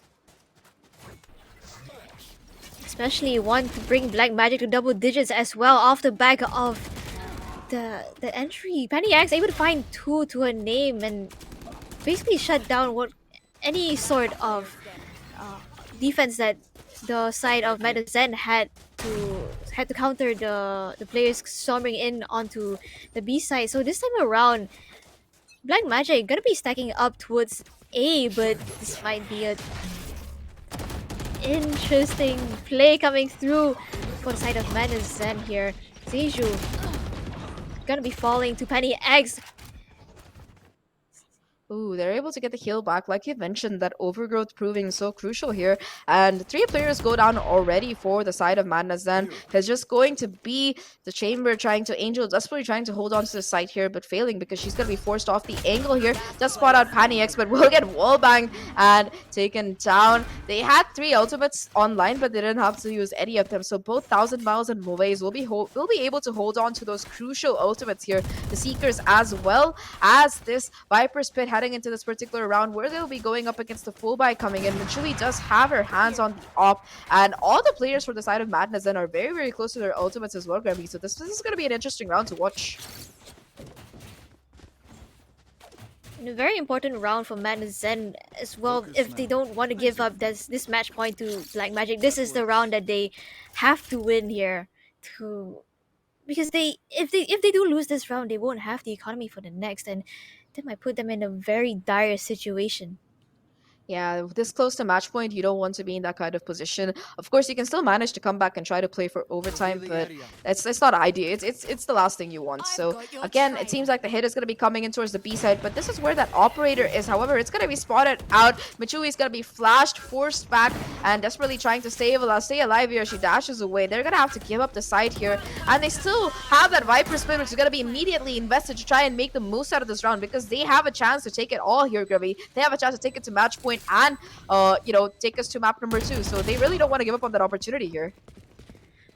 Especially one to bring Black Magic to double digits as well off the back of the entry. Penny X able to find 2 to her name and basically shut down what any sort of defense that the side of Medicine had to counter the players storming in onto the B side. So this time around, Black Magic gonna be stacking up towards A, but this might be a interesting play coming through for the side of Madness Zen here. Seju gonna be falling to Penny X. Ooh, they're able to get the heal back. Like you mentioned, that overgrowth proving so crucial here. And 3 players go down already for the side of Madness then. It's just going to be the Chamber trying to Angel, desperately trying to hold on to the site here, but failing because she's going to be forced off the angle here. Does spot out Panny X, but will get wallbanged and taken down. They had 3 ultimates online, but they didn't have to use any of them. So both 1000 Miles and Moves will be able to hold on to those crucial ultimates here. The Seekers as well as this Viper's Pit heading into this particular round where they'll be going up against the full buy coming in. Michui does have her hands on the op, and all the players for the side of Madness then are very, very close to their ultimates as well, Grammy. So this is going to be an interesting round to watch. A very important round for Madness Zen as well. If they don't want to give up this match point to Black Magic, this is the round that they have to win here to, because if they do lose this round, they won't have the economy for the next, and that might put them in a very dire situation. Yeah, this close to match point, you don't want to be in that kind of position. Of course, you can still manage to come back and try to play for overtime, but it's not ideal. It's the last thing you want. So again, it seems like the hit is going to be coming in towards the B side, but this is where that operator is. However, it's going to be spotted out. Michui is going to be flashed, forced back, and desperately trying to stay alive here. She dashes away. They're going to have to give up the side here, and they still have that Viper spin, which is going to be immediately invested to try and make the most out of this round because they have a chance to take it all here, Gravy. They have a chance to take it to match point and you know, take us to map number 2. So they really don't want to give up on that opportunity here.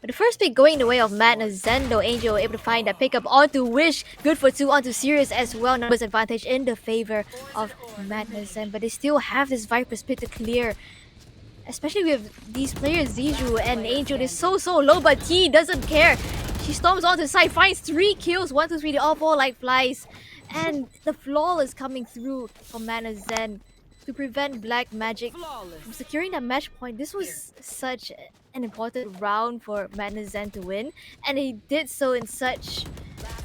But the first pick going the way of Madness Zendo, Angel able to find that pickup onto Wish. Good for two onto Sirius as well. Numbers advantage in the favor of Madness Zen, but they still have this Viper split to clear. Especially with these players, Ziju and Angel, they're so low, but T doesn't care. She storms onto the side, finds 3 kills, 1, 2, 3, they all fall like flies. And the flawless coming through from Mana Zen to prevent Black Magic from securing that match point. This was such an important round for Mana Zen to win, and they did so in such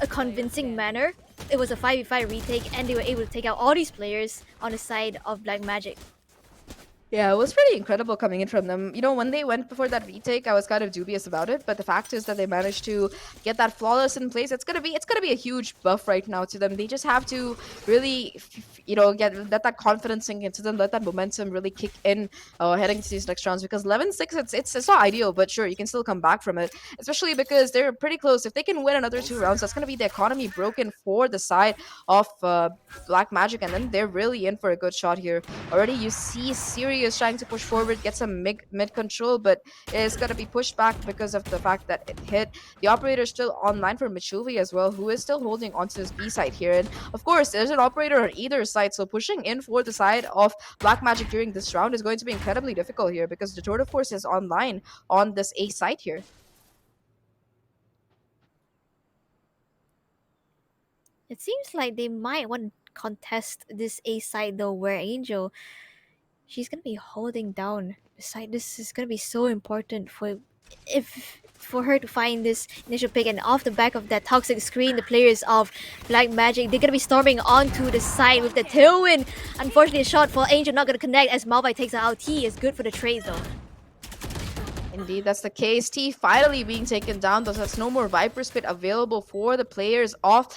a convincing manner. It was a 5v5 retake, and they were able to take out all these players on the side of Black Magic. Yeah, it was pretty incredible coming in from them. You know, when they went before that retake, I was kind of dubious about it, but the fact is that they managed to get that flawless in place. It's gonna be a huge buff right now to them. They just have to really, get let that confidence sink into them, let that momentum really kick in, heading to these next rounds. Because 11-6, it's not ideal, but sure, you can still come back from it. Especially because they're pretty close. If they can win another 2 rounds, that's gonna be the economy broken for the side of Black Magic, and then they're really in for a good shot here. Already, you see Siri is trying to push forward, get some mid control, but it's going to be pushed back because of the fact that it hit. The operator is still online for Michuvi as well, who is still holding onto his B side here. And of course, there's an operator on either side, so pushing in for the side of Black Magic during this round is going to be incredibly difficult here because the Tour de Force is online on this A side here. It seems like they might want to contest this A side though, where Angel, she's gonna be holding down the side. This is gonna be so important for her to find this initial pick, and off the back of that toxic screen, the players of Black Magic, they're gonna be storming onto the side with the tailwind. Unfortunately, a shot for Angel not gonna connect as Malbai takes out. T is good for the trade though. Indeed, that's the case. T finally being taken down. There's no more Viper Spit available for the players of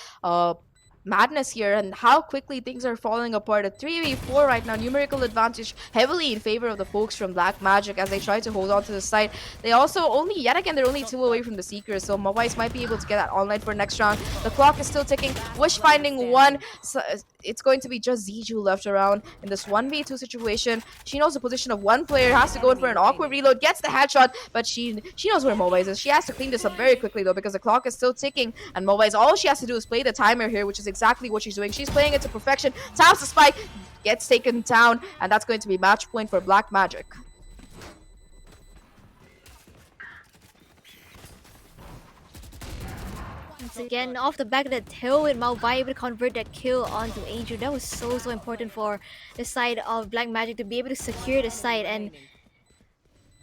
Madness here, and how quickly things are falling apart. A 3v4 right now, numerical advantage heavily in favor of the folks from Black Magic as they try to hold on to the site. They also yet again, they're only 2 away from the Seekers, so Mawais might be able to get that online for next round. The clock is still ticking. Wish finding 1. So it's going to be just Ziju left around in this 1v2 situation. She knows the position of one player, has to go in for an awkward reload, gets the headshot, but she knows where Mawais is. She has to clean this up very quickly though, because the clock is still ticking, and Mawais, all she has to do is play the timer here, which is exactly what she's doing. She's playing it to perfection. Taps the spike, gets taken down, and that's going to be match point for Black Magic. Once again, off the back of the tailwind, Malbai able to convert that kill onto Angel. That was so important for the side of Black Magic to be able to secure the site. And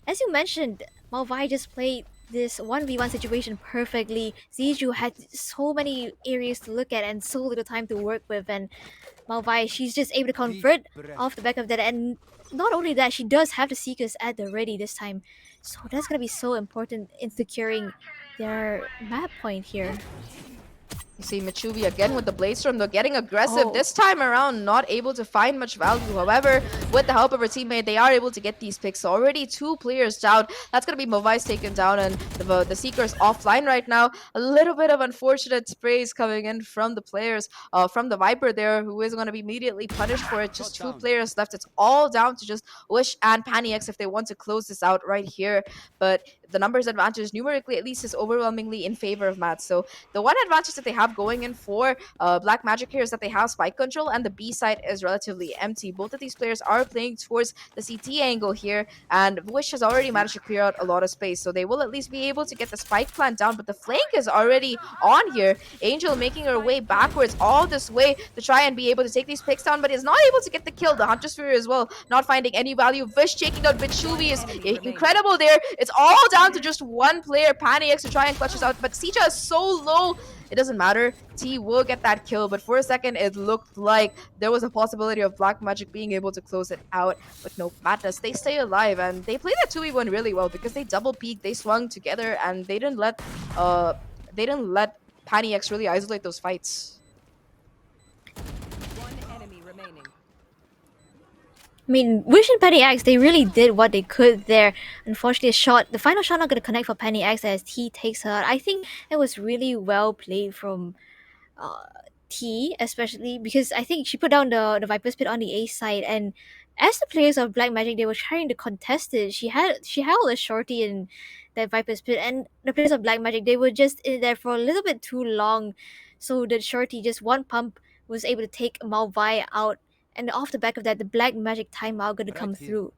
as you mentioned, Malvai just played this 1v1 situation perfectly. Ziju had so many areas to look at and so little time to work with, and Malvai, she's just able to convert off the back of that. And not only that, she does have the Seekers at the ready this time. So that's gonna be so important in securing their map point here. You see Michuvi again with the Blade Storm, though, getting aggressive. This time around, not able to find much value. However, with the help of her teammate, they are able to get these picks. So already 2 players down. That's going to be Movais taken down, and the Seekers offline right now. A little bit of unfortunate sprays coming in from the players, from the Viper there, who is going to be immediately punished for it. Just 2 players left. It's all down to just Wish and PannyX if they want to close this out right here. But the numbers advantage, numerically at least, is overwhelmingly in favor of Matt. So the one advantage that they have going in for Black Magic here is that they have spike control, and the B side is relatively empty. Both of these players are playing towards the CT angle here, and Wish has already managed to clear out a lot of space, so they will at least be able to get the spike plant down. But the flank is already on here. Angel making her way backwards all this way to try and be able to take these picks down, but is not able to get the kill. The Hunter Sphere as well, not finding any value. Vish taking out Bichuvi is incredible there. It's all down to just one player, PannyX, to try and clutch us out, but Sija is so low. It doesn't matter. T will get that kill, but for a second it looked like there was a possibility of Black Magic being able to close it out. But no, Madness, they stay alive, and they play that 2v1 really well because they double peaked, they swung together, and they didn't let PannyX really isolate those fights. One enemy remaining. I mean, Wish and Penny X, they really did what they could there. Unfortunately, the final shot not going to connect for Penny X as T takes her out. I think it was really well played from uh, T, especially because I think she put down the Viper Spit on the A side, and as the players of Black Magic, they were trying to contest it. She held a shorty, and that Viper's pit, and the players of Black Magic, they were just in there for a little bit too long. So the shorty, just one pump, was able to take Malvai out. And off the back of that, the Black Magic timeout gonna Right come here. through.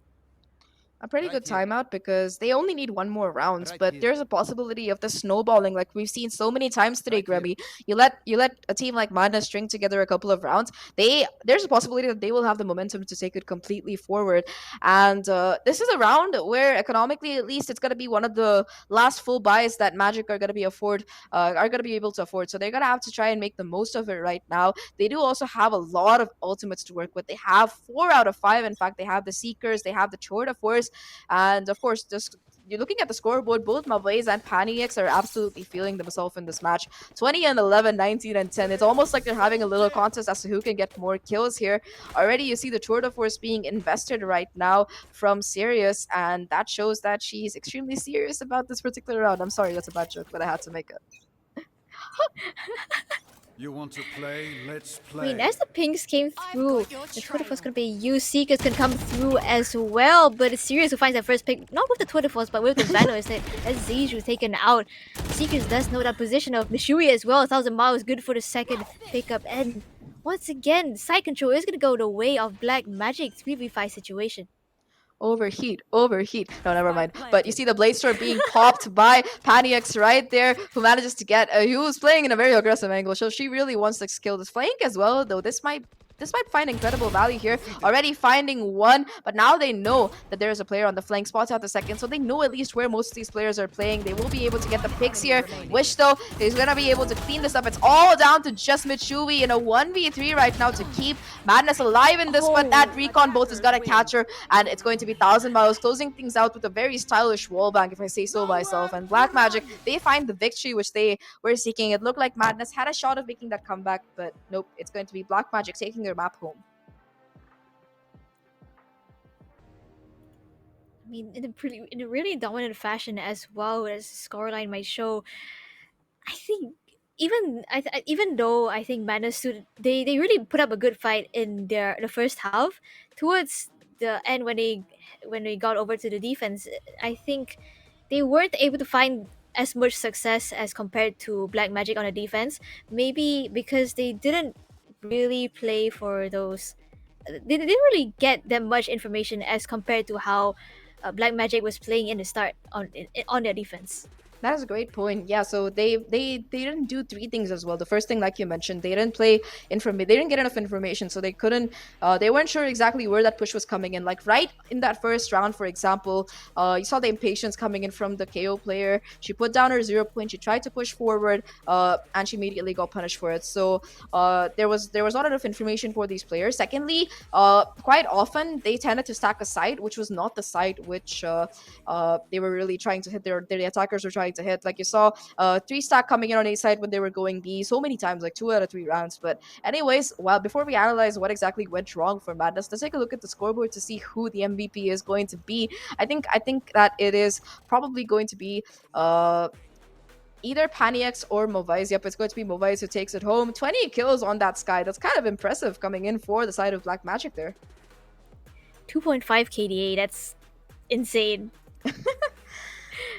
A pretty Right good here. timeout because they only need one more rounds, Right but here. there's a possibility of the snowballing like we've seen so many times today, Right here. Grubby. You let a team like Madness string together a couple of rounds. There's a possibility that they will have the momentum to take it completely forward. And this is a round where economically at least it's gonna be one of the last full buys that Magic are gonna be able to afford. So they're gonna have to try and make the most of it right now. They do also have a lot of ultimates to work with. They have 4 out of 5. In fact, they have the Seekers, they have the Chord of Force, and of course, just you're looking at the scoreboard, both Mablaze and Panix are absolutely feeling themselves in this match. 20 and 11, 19 and 10. It's almost like they're having a little contest as to who can get more kills here. Already, you see the Tour de Force being invested right now from Sirius, and that shows that she's extremely serious about this particular round. I'm sorry, that's a bad joke, but I had to make it. You want to play? Let's I mean, play. as the pinks came through, the Twitter Force gonna be used. Seekers can come through as well, but it's Sirius who finds that first pick, not with the Twitter Force, but with the Vandal instead. As Ziju taken out. Seekers does know that position of Mishui as well. 1,000 miles good for the second pickup, and once again, side control is gonna go the way of Black Magic 3v5 situation. Overheat. No, never mind. Spike But you planted. see the Blade Storm being popped by Paniax right there, who manages to get. Who's playing in a very aggressive angle, so she really wants to kill this flank as well. Though this might find incredible value here. Already finding one, but now they know that there is a player on the flank. Spots out the second, so they know at least where most of these players are playing. They will be able to get the picks here. Wish though is gonna be able to clean this up. It's all down to just Mitsui in a 1v3 right now to keep Madness alive in this one. That recon both is gonna catch her, and it's going to be 1,000 miles closing things out with a very stylish wallbang, if I say so myself. And Black Magic, they find the victory which they were seeking. It looked like Madness had a shot of making that comeback, but nope, it's going to be Black Magic taking their map home. I mean, in a really dominant fashion as well as scoreline might show. I think even though I think Madness stood, they really put up a good fight in the first half. Towards the end, when they got over to the defense, I think they weren't able to find as much success as compared to Black Magic on the defense. Maybe because they didn't really play for those. They didn't really get that much information as compared to how Black Magic was playing in the start on their defense. That is a great point. Yeah, so they didn't do three things as well. The first thing, like you mentioned, they didn't play information. They didn't get enough information, so they couldn't. They weren't sure exactly where that push was coming in. Like right in that first round, for example, you saw the impatience coming in from the KO player. She put down her 0 point. She tried to push forward, and she immediately got punished for it. So there was not enough information for these players. Secondly, quite often they tended to stack a site, which was not the site which they were really trying to hit. Their attackers were trying to hit. Like you saw, 3 stack coming in on A side when they were going B so many times, like 2 out of 3 rounds. But anyways, well, before we analyze what exactly went wrong for Madness, let's take a look at the scoreboard to see who the MVP is going to be. I think that it is probably going to be either Paniax or Movice. Yep, it's going to be Movice who takes it home. 20 kills on that Sky. That's kind of impressive coming in for the side of Black Magic there. 2.5 KDA. That's insane.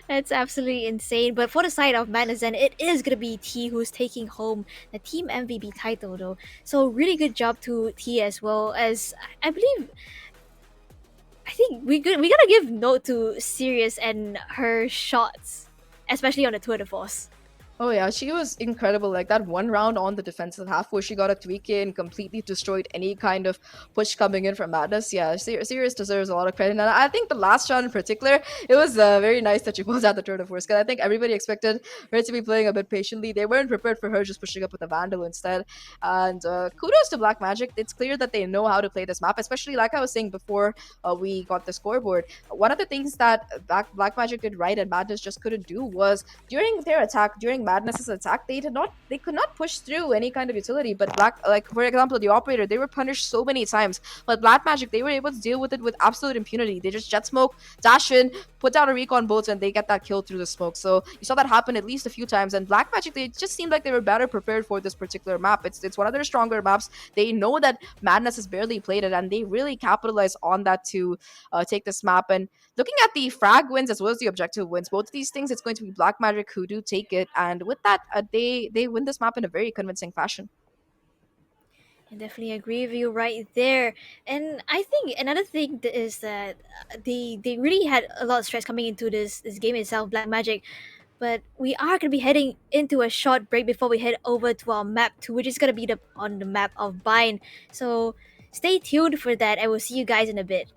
That's absolutely insane. But for the side of Madness, then it is gonna be T who's taking home the team MVP title, though. So really good job to T as well. As I believe, I think we gotta give note to Sirius and her shots, especially on the Tour de Force. Oh yeah, she was incredible. Like that one round on the defensive half where she got a 3K and completely destroyed any kind of push coming in from Madness. Yeah, Sirius deserves a lot of credit. And I think the last round in particular, it was very nice that she pulled out the Tour de Force, because I think everybody expected her to be playing a bit patiently. They weren't prepared for her just pushing up with a Vandal instead. And kudos to Black Magic. It's clear that they know how to play this map, especially like I was saying before we got the scoreboard. One of the things that Black Magic did right and Madness just couldn't do was during their attack, during Madness's attack, they could not push through any kind of utility. But Black, like for example, the operator, they were punished so many times. But Black Magic, they were able to deal with it with absolute impunity. They just jet smoke, dash in, put down a recon bolt, and they get that kill through the smoke. So you saw that happen at least a few times. And Black Magic, they just seemed like they were better prepared for this particular map. It's one of their stronger maps. They know that Madness has barely played it, and they really capitalize on that to take this map. And looking at the frag wins as well as the objective wins, both of these things, it's going to be Black Magic who do take it, and with that, they win this map in a very convincing fashion. I definitely agree with you right there. And I think another thing is that they really had a lot of stress coming into this game itself, Black Magic. But we are gonna be heading into a short break before we head over to our map two, which is gonna be on the map of Bind. So stay tuned for that. I will see you guys in a bit.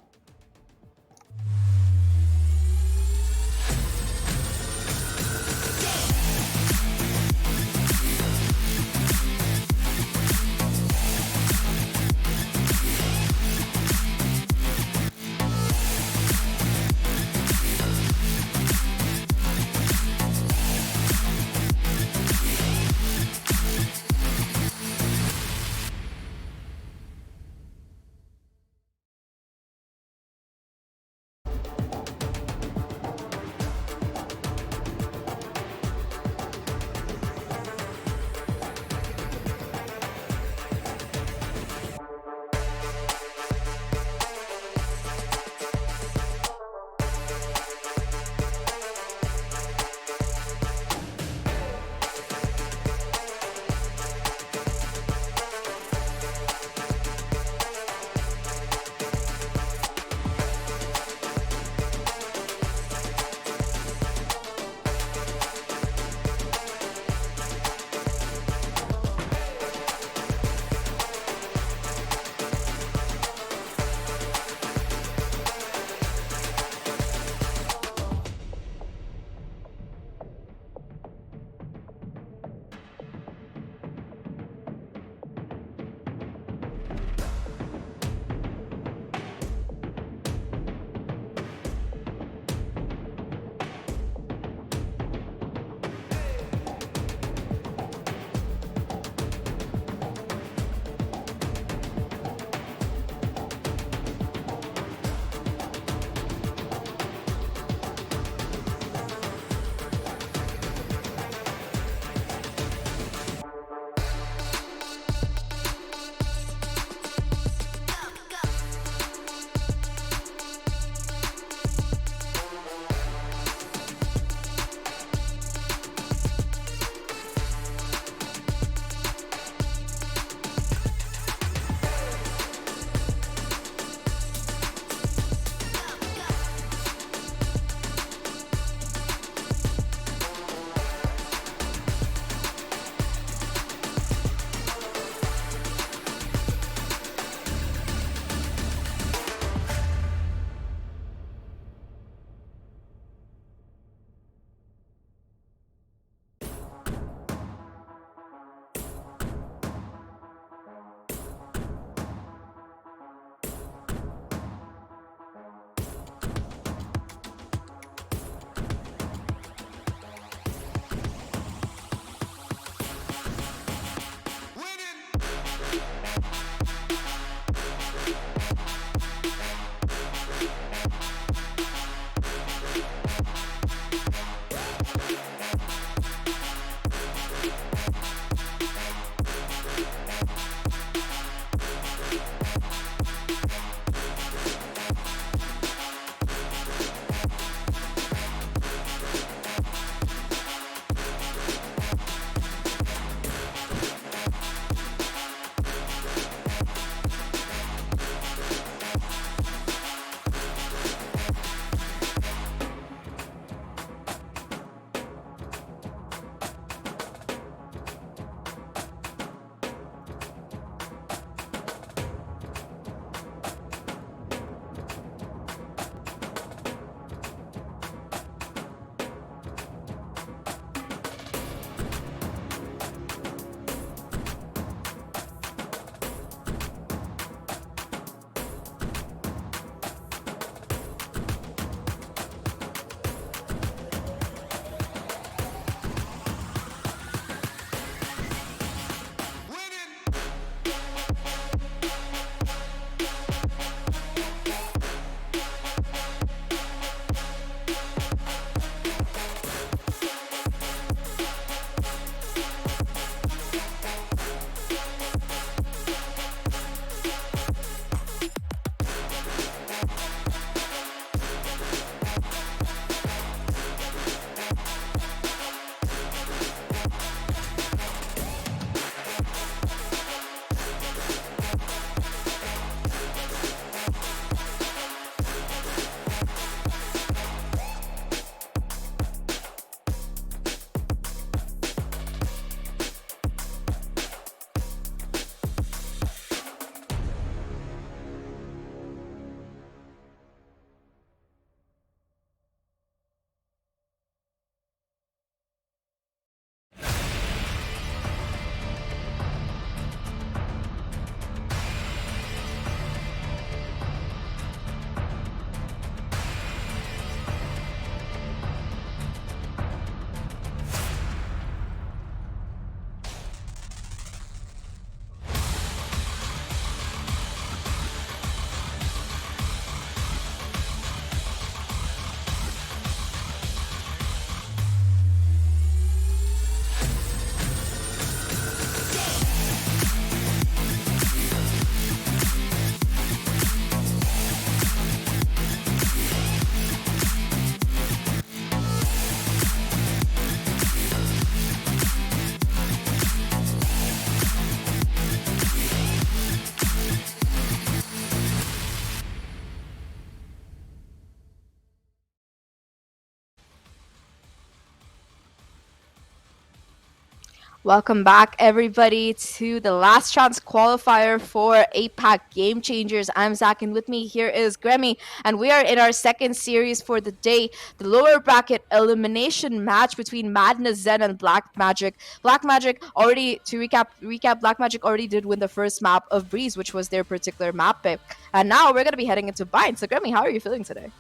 Welcome back, everybody, to the last chance qualifier for APAC Game Changers. I'm Zach, and with me here is Grammy, and we are in our second series for the day, the lower bracket elimination match between Madness Zen and Black Magic. Black Magic already, to recap, Black Magic already did win the first map of Breeze, which was their particular map pick, and now we're gonna be heading into Bind. So, Grammy, how are you feeling today?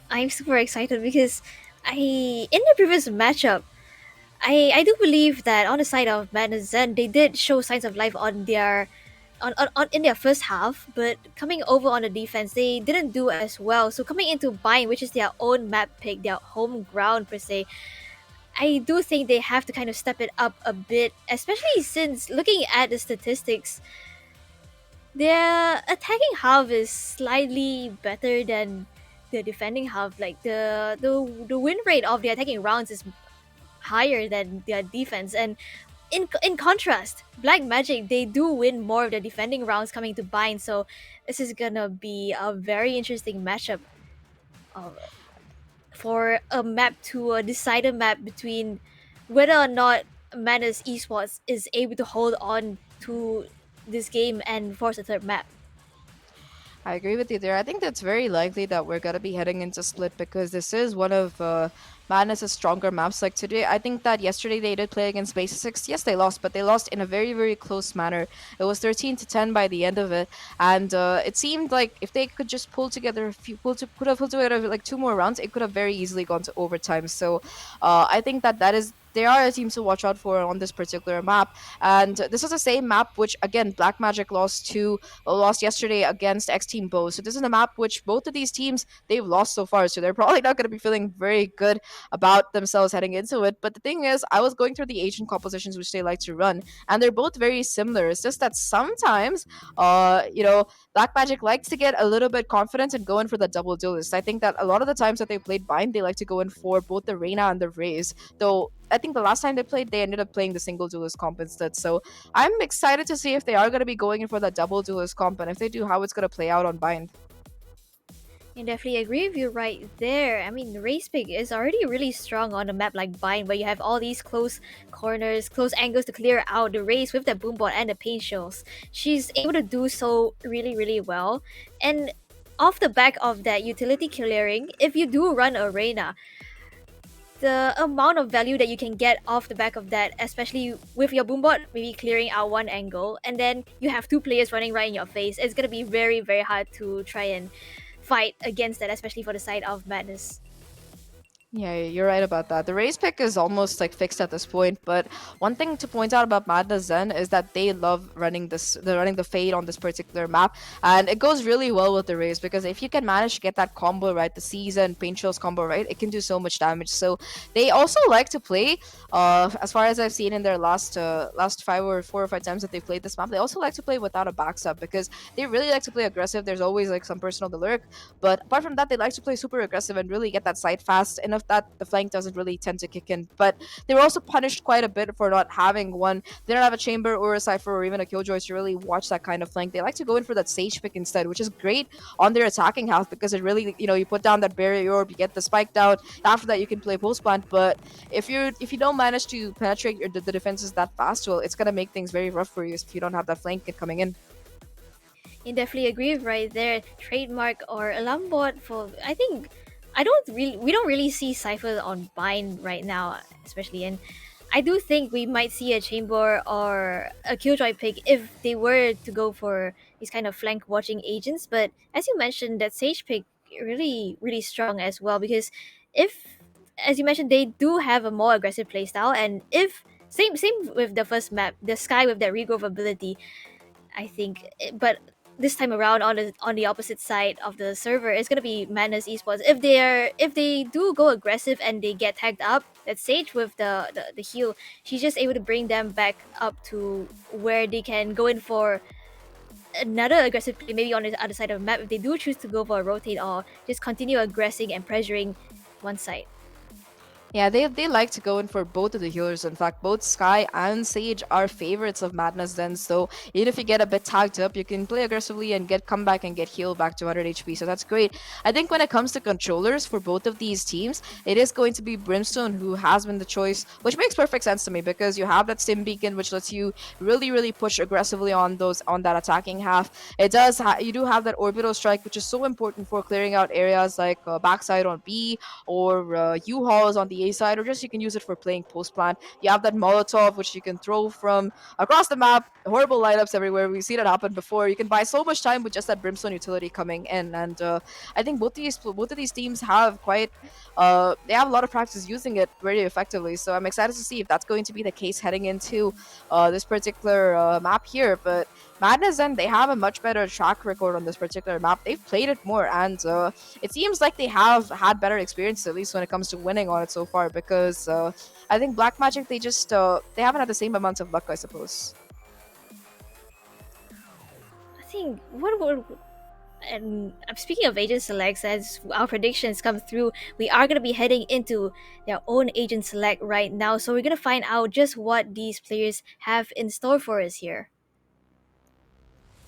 I'm super excited because in the previous matchup, I do believe that on the side of Madness Zen, they did show signs of life on their on in their first half, but coming over on the defense, they didn't do as well. So coming into Bind, which is their own map pick, their home ground per se, I do think they have to kind of step it up a bit, especially since looking at the statistics, their attacking half is slightly better than the defending half. Like the win rate of the attacking rounds is higher than their defense. And in contrast, Black Magic, they do win more of the defending rounds coming to Bind. So this is gonna be a very interesting matchup uh, for a map to a decider map between whether or not Manus Esports is able to hold on to this game and force a third map. I agree with you there. I think that's very likely that we're gonna be heading into split because this is one of Madness's stronger maps. Like today, I think that yesterday they did play against Base Six. Yes, they lost, but they lost in a very close manner. It was 13-10 by the end of it, and it seemed like if they could just pull together a few, could have pulled together like two more rounds, it could have very easily gone to overtime. So, I think that is. They are a team to watch out for on this particular map, and this is the same map which again Black Magic lost yesterday against X Team Bow. So this is a map which both of these teams they've lost so far. So they're probably not going to be feeling very good about themselves heading into it. But the thing is, I was going through the agent compositions which they like to run, and they're both very similar. It's just that sometimes, Black Magic likes to get a little bit confident and go in for the double duelist. I think that a lot of the times that they played Bind, they like to go in for both the Reyna and the Raze. Though I think the last time they played, they ended up playing the single duelist comp instead. So I'm excited to see if they are going to be going in for that double duelist comp, and if they do, how it's going to play out on Bind. I definitely agree with you right there. I mean, race pick is already really strong on a map like Bind, where you have all these close corners, close angles to clear out the race with the boombot and the paint shells. She's able to do so really well. And off the back of that utility clearing, if you do run Arena, the amount of value that you can get off the back of that, especially with your boombot maybe clearing out one angle, and then you have two players running right in your face, it's gonna be very hard to try and fight against that, especially for the side of Madness. Yeah, you're right about that. The race pick is almost like fixed at this point, but one thing to point out about Madness Zen is that they love running they're running the fade on this particular map, and it goes really well with the race because if you can manage to get that combo right, the Caesar and Paint Shells combo right, it can do so much damage. So they also like to play, as far as I've seen in their last 4 or 5 times that they've played this map, they also like to play without a backstab because they really like to play aggressive. There's always like some person on the lurk, but apart from that, they like to play super aggressive and really get that side fast enough that the flank doesn't really tend to kick in. But they were also punished quite a bit for not having one. They don't have a chamber or a cipher or even a killjoy to really watch that kind of flank. They like to go in for that sage pick instead, which is great on their attacking half because it really, you put down that barrier orb, you get the spike down. After that, you can play post plant. But if you don't manage to penetrate the defenses that fast, well, it's gonna make things very rough for you if you don't have that flank coming in. You definitely agree right there. Trademark or Alambot for, I think, we don't really see Cypher on Bind right now, especially, and I do think we might see a chamber or a killjoy pick if they were to go for these kind of flank watching agents. But as you mentioned, that sage pick really strong as well, because if, as you mentioned, they do have a more aggressive playstyle, and if same with the first map, the sky with that regrowth ability, I think. But this time around, on the opposite side of the server, it's gonna be Madness Esports. If they do go aggressive and they get tagged up, that Sage with the heal, she's just able to bring them back up to where they can go in for another aggressive play, maybe on the other side of the map if they do choose to go for a rotate or just continue aggressing and pressuring one side. Yeah, they like to go in for both of the healers. In fact, both Sky and Sage are favorites of Madness then. So even if you get a bit tagged up, you can play aggressively and get come back and get healed back to 100 HP. So that's great. I think when it comes to controllers for both of these teams, it is going to be Brimstone who has been the choice, which makes perfect sense to me because you have that Stim Beacon, which lets you really push aggressively on those on that attacking half. You do have that orbital strike, which is so important for clearing out areas like backside on B or U-Hauls on the A side, or just you can use it for playing post plant. You have that Molotov, which you can throw from across the map. Horrible lineups everywhere. We've seen it happen before. You can buy so much time with just that Brimstone utility coming in, and I think both of these teams have they have a lot of practice using it very effectively. So I'm excited to see if that's going to be the case heading into this particular map here. But Madness, then they have a much better track record on this particular map. They've played it more, and it seems like they have had better experience, at least when it comes to winning on it so far. Because I think Black Magic, they haven't had the same amount of luck, I suppose. I think what would and I'm speaking of agent selects, as our predictions come through, we are going to be heading into their own agent select right now. So we're going to find out just what these players have in store for us here.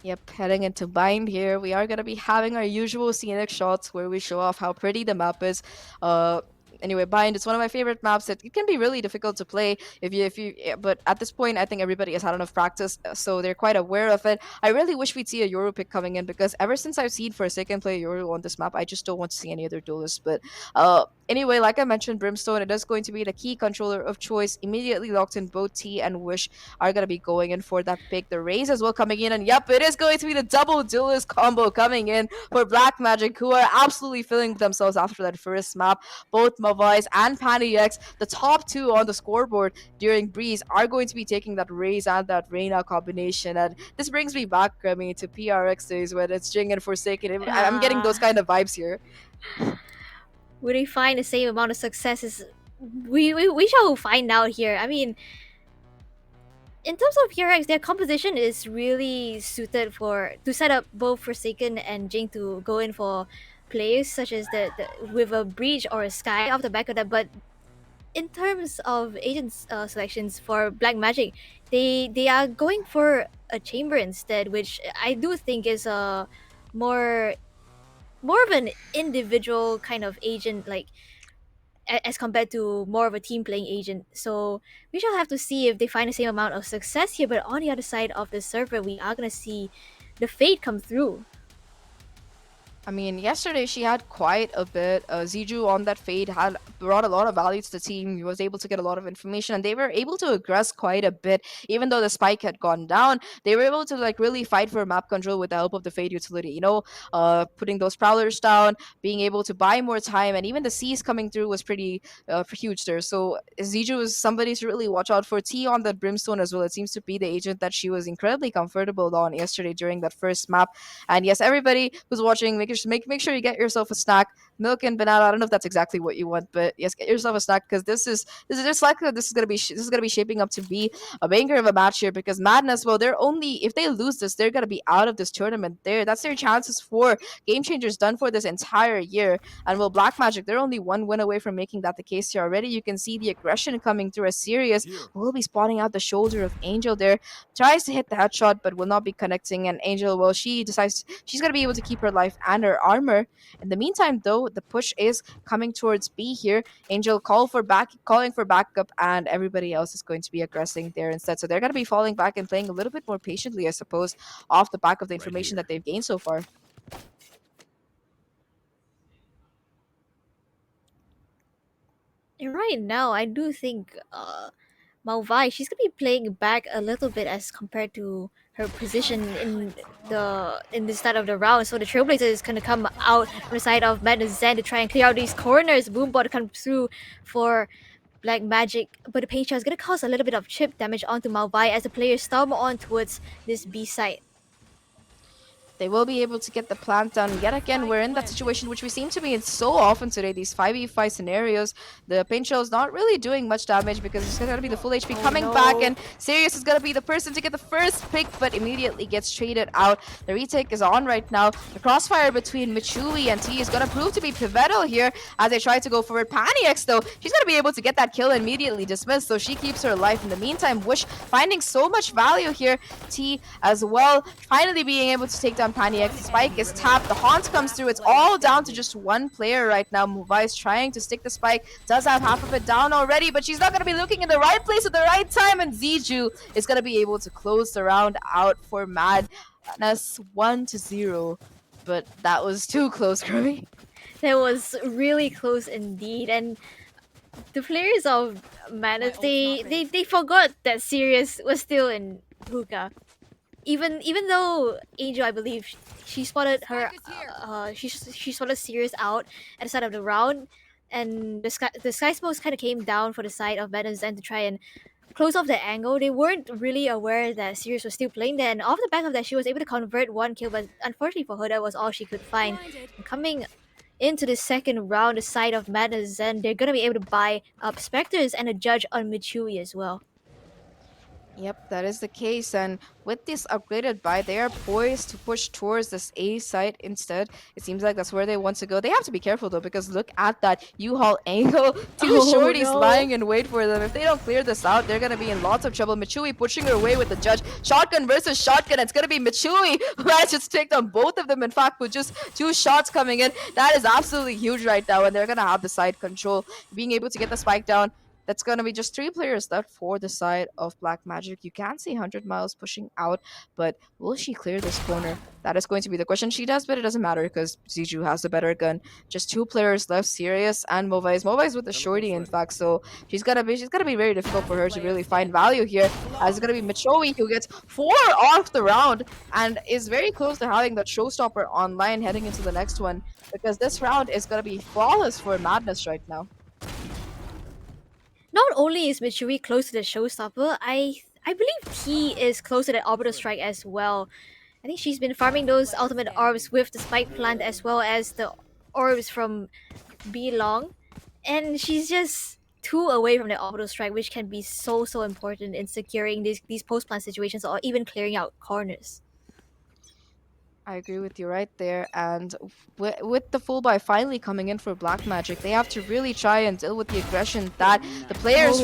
Yep, heading into bind here, we are gonna be having our usual scenic shots where we show off how pretty the map is. Uh, anyway, bind it's one of my favorite maps. It can be really difficult to play but at this point, I think everybody has had enough practice, so they're quite aware of it. I really wish we'd see a Euro pick coming in because ever since I've seen Forsaken play Euro on this map, I just don't want to see any other duelists. But anyway, like I mentioned, Brimstone, it is going to be the key controller of choice. Immediately locked in both T and Wish are going to be going in for that pick. The Raze as well coming in. And yep, it is going to be the double duelist combo coming in for Black Magic, who are absolutely filling themselves after that first map. Both Mavais and Panny X, the top two on the scoreboard during Breeze, are going to be taking that Raze and that Reyna combination. And this brings me back, I mean, to PRX days when it's Jing and Forsaken. I'm getting those kind of vibes here. Will they find the same amount of successes? We shall find out here. I mean, in terms of PRX, their composition is really suited for to set up both Forsaken and Jing to go in for plays such as the with a breach or a sky off the back of that. But in terms of agents selections for Black Magic, they are going for a chamber instead, which I do think is a more more of an individual kind of agent, like as compared to more of a team playing agent. So we shall have to see if they find the same amount of success here. But on the other side of the server, we are gonna see the fate come through. I mean, yesterday she had quite a bit. Ziju on that fade had brought a lot of value to the team. He was able to get a lot of information, and they were able to aggress quite a bit. Even though the spike had gone down, they were able to like really fight for map control with the help of the fade utility. Putting those prowlers down, being able to buy more time, and even the C's coming through was pretty huge there. So Ziju is somebody to really watch out for. T on that Brimstone as well. It seems to be the agent that she was incredibly comfortable on yesterday during that first map. And yes, everybody who's watching, make sure you get yourself a snack, milk and banana. I don't know if that's exactly what you want, but yes, get yourself a snack because this is just likely this is gonna be shaping up to be a banger of a match here. Because Madness, well, they're only if they lose this, they're gonna be out of this tournament. That's their chances for game changers done for this entire year. And well, Black Magic, they're only one win away from making that the case here already. You can see the aggression coming through as Sirius Here. will be spotting out the shoulder of Angel there, tries to hit the headshot but will not be connecting. And Angel, well, she decides she's going to be able to keep her life and her armor. In the meantime, though, the push is coming towards B here. Angel calling for backup, and everybody else is going to be aggressing there instead. So they're going to be falling back and playing a little bit more patiently, I suppose, off the back of the Right information here. that they've gained so far. And right now, I do think Malvai, she's gonna be playing back a little bit as compared to her position in the start of the round. So the Trailblazer is gonna come out from the side of Madness Zen to try and clear out these corners. Boombot comes through for Black Magic, but the paint shot is gonna cause a little bit of chip damage onto Malvai as the players storm on towards this B side. They will be able to get the plant down. Yet again, we're in that situation which we seem to be in so often today. These 5v5 scenarios. The paint shell is not really doing much damage because it's going to be the full HP coming back. And Sirius is going to be the person to get the first pick, but immediately gets traded out. The retake is on right now. The crossfire between Michui and T is going to prove to be pivotal here as they try to go forward. Paniax, though, she's going to be able to get that kill immediately dismissed, so she keeps her life. In the meantime, Wish finding so much value here. T as well, finally being able to take down Paniax. The spike is tapped. The haunt comes through. It's all down to just one player right now. Muvai is trying to stick the spike. Does have half of it down already, but she's not going to be looking in the right place at the right time. And Ziju is going to be able to close the round out for Madness 1-0. But that was too close, Kirby. That was really close indeed, and the players of Madness, they forgot that Sirius was still in hookah. Even though Angel, I believe, she spotted her, she spotted Sirius out at the start of the round, and the sky smokes kind of came down for the side of Madness and to try and close off the angle. They weren't really aware that Sirius was still playing there, and off the back of that, she was able to convert one kill, but unfortunately for her, that was all she could find. And coming into the second round, the side of Madness, and they're gonna be able to buy up Spectres and a judge on Michui as well. Yep, that is the case. And with this upgraded buy, they are poised to push towards this A site instead. It seems like that's where they want to go. They have to be careful though, because look at that U-Haul angle. Two shorties lying in wait for them. If they don't clear this out, they're going to be in lots of trouble. Michui pushing her away with the judge. Shotgun versus shotgun. It's going to be Michui who manages to take down both of them. In fact, with just 2 shots coming in, that is absolutely huge right now. And they're going to have the side control. Being able to get the spike down. That's going to be just 3 players left for the side of Black Magic. You can see 100 Miles pushing out, but will she clear this corner? That is going to be the question. She does, but it doesn't matter because Ziju has the better gun. Just 2 players left, Sirius and Movais. Movais with the shorty, in fact, so she's gonna be very difficult for her to really find value here. As it's gonna be Michui who gets 4 off the round and is very close to having that showstopper online heading into the next one, because this round is gonna be flawless for Madness right now. Not only is Michui close to the showstopper, I believe T is close to the orbital strike as well. I think she's been farming those ultimate orbs with the spike plant as well as the orbs from B Long, and she's just 2 away from the orbital strike, which can be so important in securing these post plant situations or even clearing out corners. I agree with you right there. And with the full buy finally coming in for Black Magic, they have to really try and deal with the aggression that the players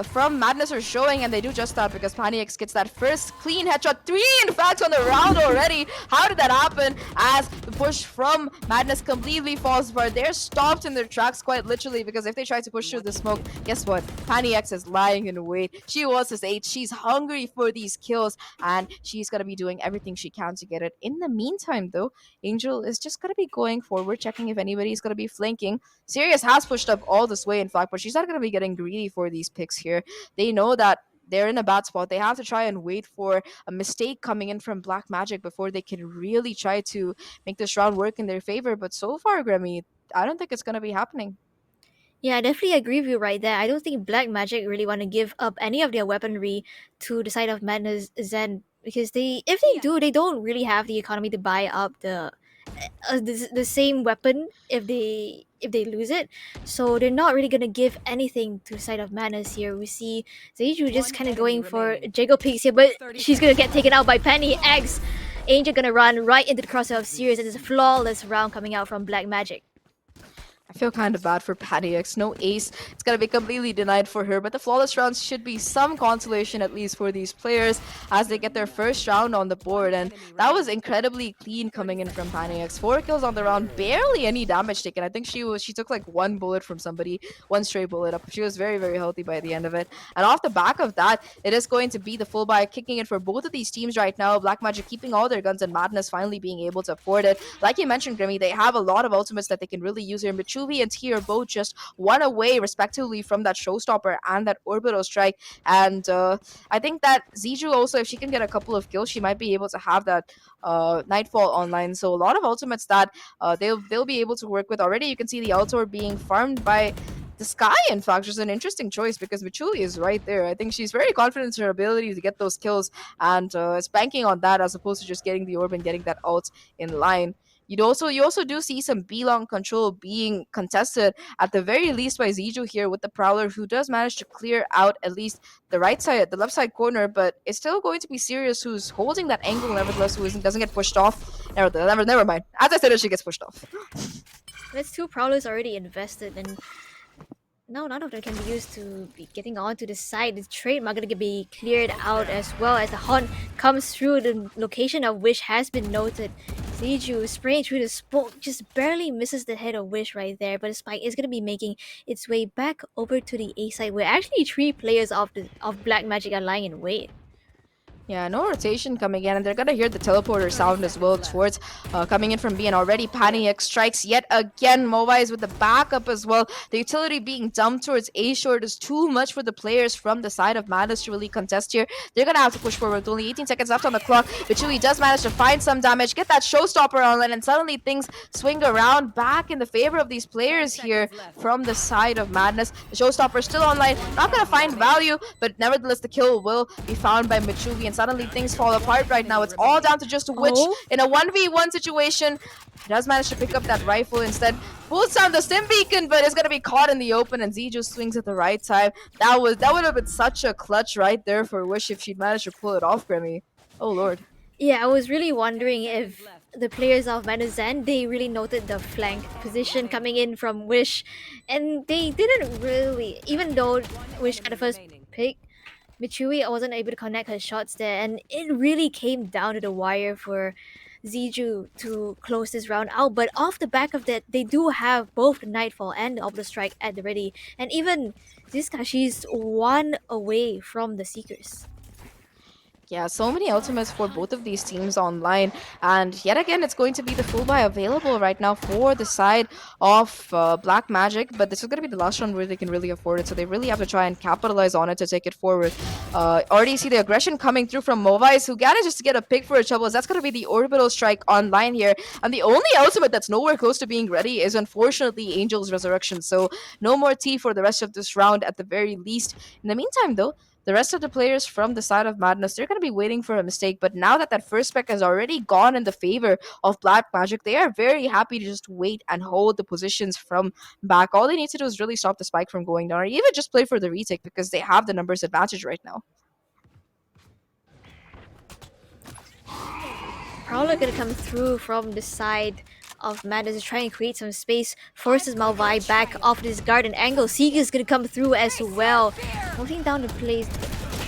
from Madness are showing, and they do just that because Paniax gets that first clean headshot. 3 in fact on the round already. How did that happen? As the push from Madness completely falls apart. They're stopped in their tracks quite literally, because if they try to push through the smoke, guess what? Paniax is lying in wait. She wants his age. She's hungry for these kills, and she's gonna be doing everything she can to get it. In the meantime, though, Angel is just going to be going forward, checking if anybody's going to be flanking. Sirius has pushed up all this way, in fact, but she's not going to be getting greedy for these picks here. They know that they're in a bad spot. They have to try and wait for a mistake coming in from Black Magic before they can really try to make this round work in their favor. But so far, Grammy, I don't think it's going to be happening. Yeah, I definitely agree with you right there. I don't think Black Magic really want to give up any of their weaponry to the side of Madness Zen, because if they do, they don't really have the economy to buy up the same weapon if they lose it. So they're not really gonna give anything to the side of Madness here. We see Zeiju just kind of going for Jago Pigs here, but she's gonna get taken out by Penny X. Angel gonna run right into the crosshair of Sirius, and it's a flawless round coming out from Black Magic. I feel kind of bad for Paniax. No ace. It's going to be completely denied for her. But the flawless rounds should be some consolation, at least for these players, as they get their first round on the board. And that was incredibly clean coming in from Paniax. 4 kills on the round. Barely any damage taken. I think she took like 1 bullet from somebody. 1 stray bullet up. She was very healthy by the end of it. And off the back of that, it is going to be the full buy kicking in for both of these teams right now. Black Magic keeping all their guns, and Madness finally being able to afford it. Like you mentioned, Grimmy, they have a lot of ultimates that they can really use here. Michui and T are both just 1 away respectively from that showstopper and that orbital strike. And I think that Ziju also, if she can get a couple of kills, she might be able to have that Nightfall online. So a lot of ultimates that they'll be able to work with already. You can see the Altor being farmed by the Sky, in fact, is an interesting choice because Michuli is right there. I think she's very confident in her ability to get those kills and is banking on that as opposed to just getting the orb and getting that ult in line. You also do see some B long control being contested at the very least by Ziju here with the Prowler, who does manage to clear out at least the right side, the left side corner, but it's still going to be Sirius who's holding that angle nevertheless, who doesn't get pushed off. Never mind. As I said, she gets pushed off. That's two prowlers already invested, and no, none of them can be used to be getting onto the side. The trademark gonna be cleared out as well as the hunt comes through. The location of Wish has been noted. Seiju spraying through the smoke just barely misses the head of Wish right there, but the spike is gonna be making its way back over to the A side, where actually three players of Black Magic are lying in wait. Yeah, no rotation coming in, and they're gonna hear the teleporter sound as well towards coming in from B, and already Panic strikes yet again. Mobize with the backup as well. The utility being dumped towards A short is too much for the players from the side of Madness to really contest here. They're gonna have to push forward with only 18 seconds left on the clock. Bichui does manage to find some damage, get that showstopper online, and suddenly things swing around back in the favor of these players here from the side of Madness. The showstopper still online, not gonna find value, but nevertheless the kill will be found by Michuvi, and suddenly things fall apart right now. It's all down to just Witch in a 1v1 situation. He does manage to pick up that rifle instead. Pulls down the stim beacon, but it's gonna be caught in the open, and Ziju swings at the right time. That would have been such a clutch right there for Wish if she'd managed to pull it off, Grammy. Oh lord. Yeah, I was really wondering if the players of Manuzan, they really noted the flank position coming in from Wish, and they didn't really, even though Wish got the first pick, Michui wasn't able to connect her shots there, and it really came down to the wire for Ziju to close this round out. But off the back of that, they do have both the Nightfall and the Obelisk Strike at the ready, and even Ziska, she's one away from the Seekers. Yeah, so many ultimates for both of these teams online, and yet again, it's going to be the full buy available right now for the side of Black Magic. But this is going to be the last round where they can really afford it, so they really have to try and capitalize on it to take it forward. Already see the aggression coming through from Movice, who manages to get a pick for a troubles. That's going to be the Orbital Strike online here, and the only ultimate that's nowhere close to being ready is unfortunately Angel's Resurrection. So no more T for the rest of this round at the very least. In the meantime, though, the rest of the players from the side of Madness, they're going to be waiting for a mistake. But now that that first spec has already gone in the favor of Black Magic, they are very happy to just wait and hold the positions from back. All they need to do is really stop the spike from going down, or even just play for the retake because they have the numbers advantage right now. Prowler gonna come through from the side of Madness to try and create some space, forces Malvai back off this garden angle. Seeker's gonna come through as well. Holding down the place,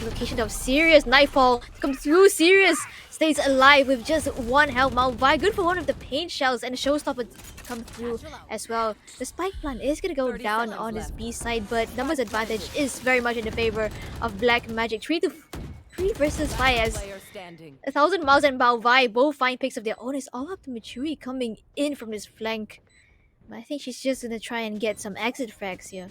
location of Sirius. Nightfall come through. Sirius stays alive with just one health. Malvai good for one of the paint shells, and the showstopper come through as well. The spike plant is gonna go down on this B side, but numbers advantage is very much in the favor of Black Magic. 3 versus 5 as 1,000 Miles and Malvai both find picks of their own. It's all up to Michui coming in from this flank. But I think she's just gonna try and get some exit frags here.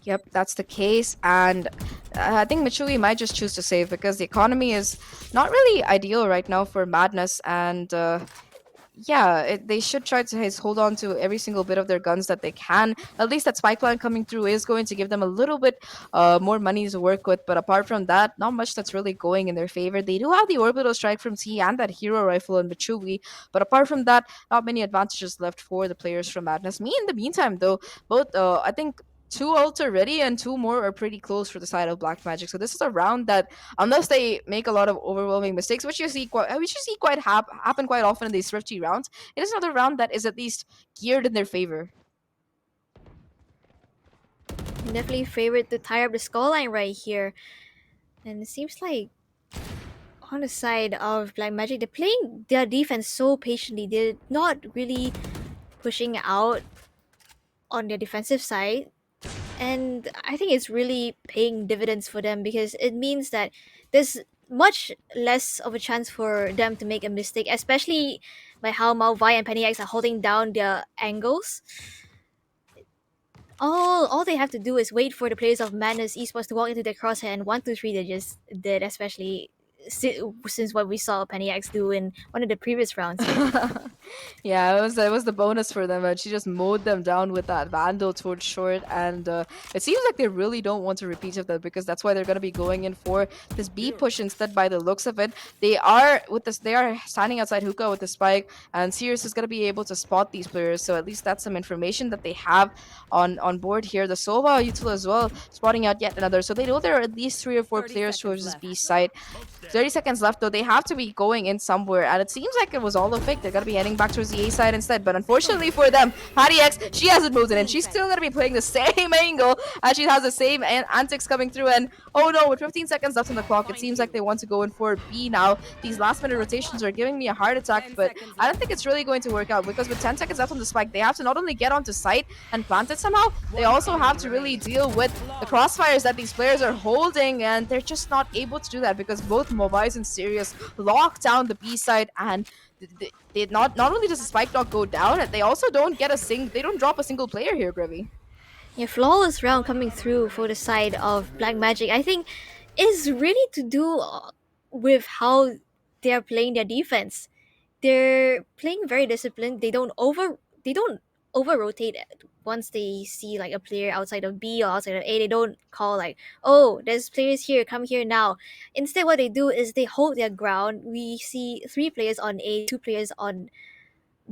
Yep, that's the case, and I think Michui might just choose to save because the economy is not really ideal right now for Madness, and they should try to hold on to every single bit of their guns that they can. At least that spike plan coming through is going to give them a little bit more money to work with, but apart from that, not much that's really going in their favor. They do have the orbital strike from T and that hero rifle in Michui, but apart from that, not many advantages left for the players from Madness. In the meantime, though, both I think 2 ults are ready and 2 more are pretty close for the side of Black Magic. So this is a round that, unless they make a lot of overwhelming mistakes, which you see quite happen quite often in these thrifty rounds, it is another round that is at least geared in their favor. Definitely favored to tie up the skull line right here. And it seems like on the side of Black Magic, they're playing their defense so patiently. They're not really pushing out on their defensive side. And I think it's really paying dividends for them because it means that there's much less of a chance for them to make a mistake, especially by how Malvai and Penny X are holding down their angles. All they have to do is wait for the players of Madness Esports to walk into their crosshair, and 1, 2, 3 they just did, especially since what we saw Penny X do in one of the previous rounds. Yeah, it was the bonus for them, and she just mowed them down with that Vandal towards short. And it seems like they really don't want to repeat of that because that's why they're going to be going in for this B push instead. By the looks of it, they are standing outside hookah with the spike, and Sirius is going to be able to spot these players. So at least that's some information that they have on board here. The Sova Util as well spotting out yet another. So they know there are at least 3 or 4 30 players seconds towards this left. B side. 30 seconds left though. They have to be going in somewhere, and it seems like it was all a fake. They're gonna be heading back towards the A side instead. But unfortunately for them, Patty X, she hasn't moved in, and she's still gonna be playing the same angle as she has the same antics coming through. And oh no, with 15 seconds left on the clock, it seems like they want to go in for B now. These last minute rotations are giving me a heart attack, 10 but seconds I don't left. think it's really going to work out because with 10 seconds left on the spike, they have to not only get onto site and plant it somehow, they also have to really deal with the crossfires that these players are holding, and they're just not able to do that because both Mobiles and Sirius lock down the B side, and they not only does the spike not go down, they also don't get they don't drop a single player here, Grivy. Yeah, flawless round coming through for the side of Black Magic. I think is really to do with how they're playing their defense. They're playing very disciplined. They don't over rotate it. Once they see like a player outside of B or outside of A, they don't call like, oh, there's players here, come here now. Instead, what they do is they hold their ground. We see 3 players on A, 2 players on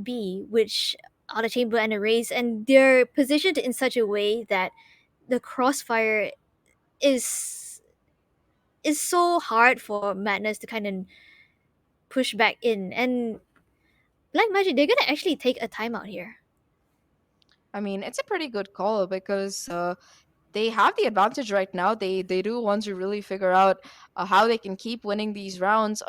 B, which are the chamber and the race, and they're positioned in such a way that the crossfire is is so hard for Madness to kind of push back in. And Black Magic, they're gonna actually take a timeout here. I mean, it's a pretty good call because they have the advantage right now. They do want to really figure out how they can keep winning these rounds.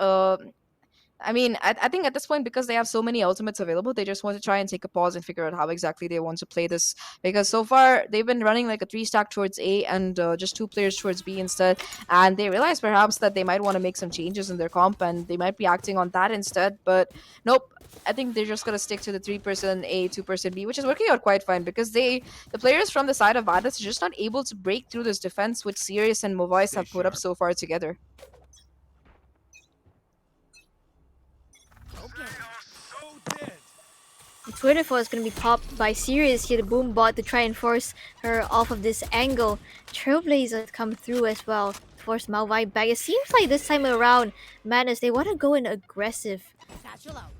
I mean, I think at this point, because they have so many ultimates available, they just want to try and take a pause and figure out how exactly they want to play this. Because so far, they've been running like a 3 stack towards A and just 2 players towards B instead. And they realize perhaps that they might want to make some changes in their comp and they might be acting on that instead. But nope. I think they're just gonna stick to the 3% A, 2% B, which is working out quite fine because the players from the side of Vadis, are just not able to break through this defense which Sirius and Movice Stay have put up sharp. so far together. So dead. Twitter for is going to be popped by Sirius here, the boom bot, to try and force her off of this angle. Trailblazer come through as well, force Malvai back. It seems like this time around, Madness, they want to go in aggressive. Satchel out.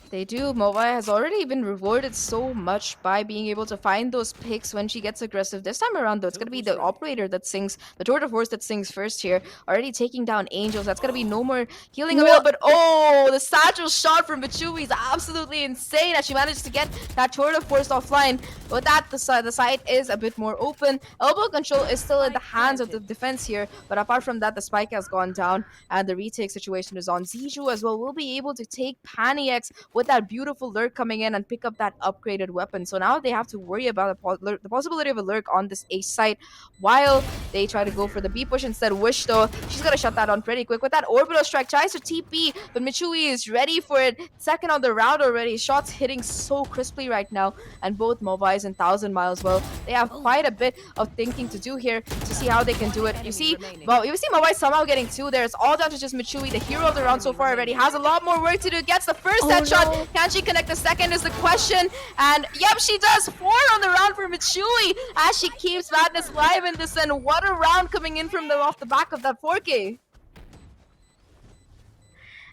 They do. Mova has already been rewarded so much by being able to find those picks when she gets aggressive. This time around, though, it's going to be the operator that sings, the Tour de Force that sings first here. Already taking down Angels. That's going to be no more healing available. But oh, the satchel shot from Bichui is absolutely insane as she managed to get that Tour de Force offline. With that, the site is a bit more open. Elbow control is still in the hands of the defense here. But apart from that, the spike has gone down and the retake situation is on. Ziju as well will be able to take Paniex with that beautiful lurk coming in and pick up that upgraded weapon. So now they have to worry about the possibility of a lurk on this A site while they try to go for the B push instead. Wish though, she's gonna shut that on pretty quick with that orbital strike. Tries to TP, but Michui is ready for it. Second on the round already. Shots hitting so crisply right now, and both Mobiles and 1,000 Miles, well, they have quite a bit of thinking to do here to see how they can do it. You see Mobiles somehow getting 2 there. It's all down to just Michui, the hero of the round so far already. Has a lot more work to do. Gets the first headshot. No. Can she connect the second is the question. And yep, she does. 4 on the round for Michui as she keeps Madness live in this. And what a round coming in from them off the back of that 4K.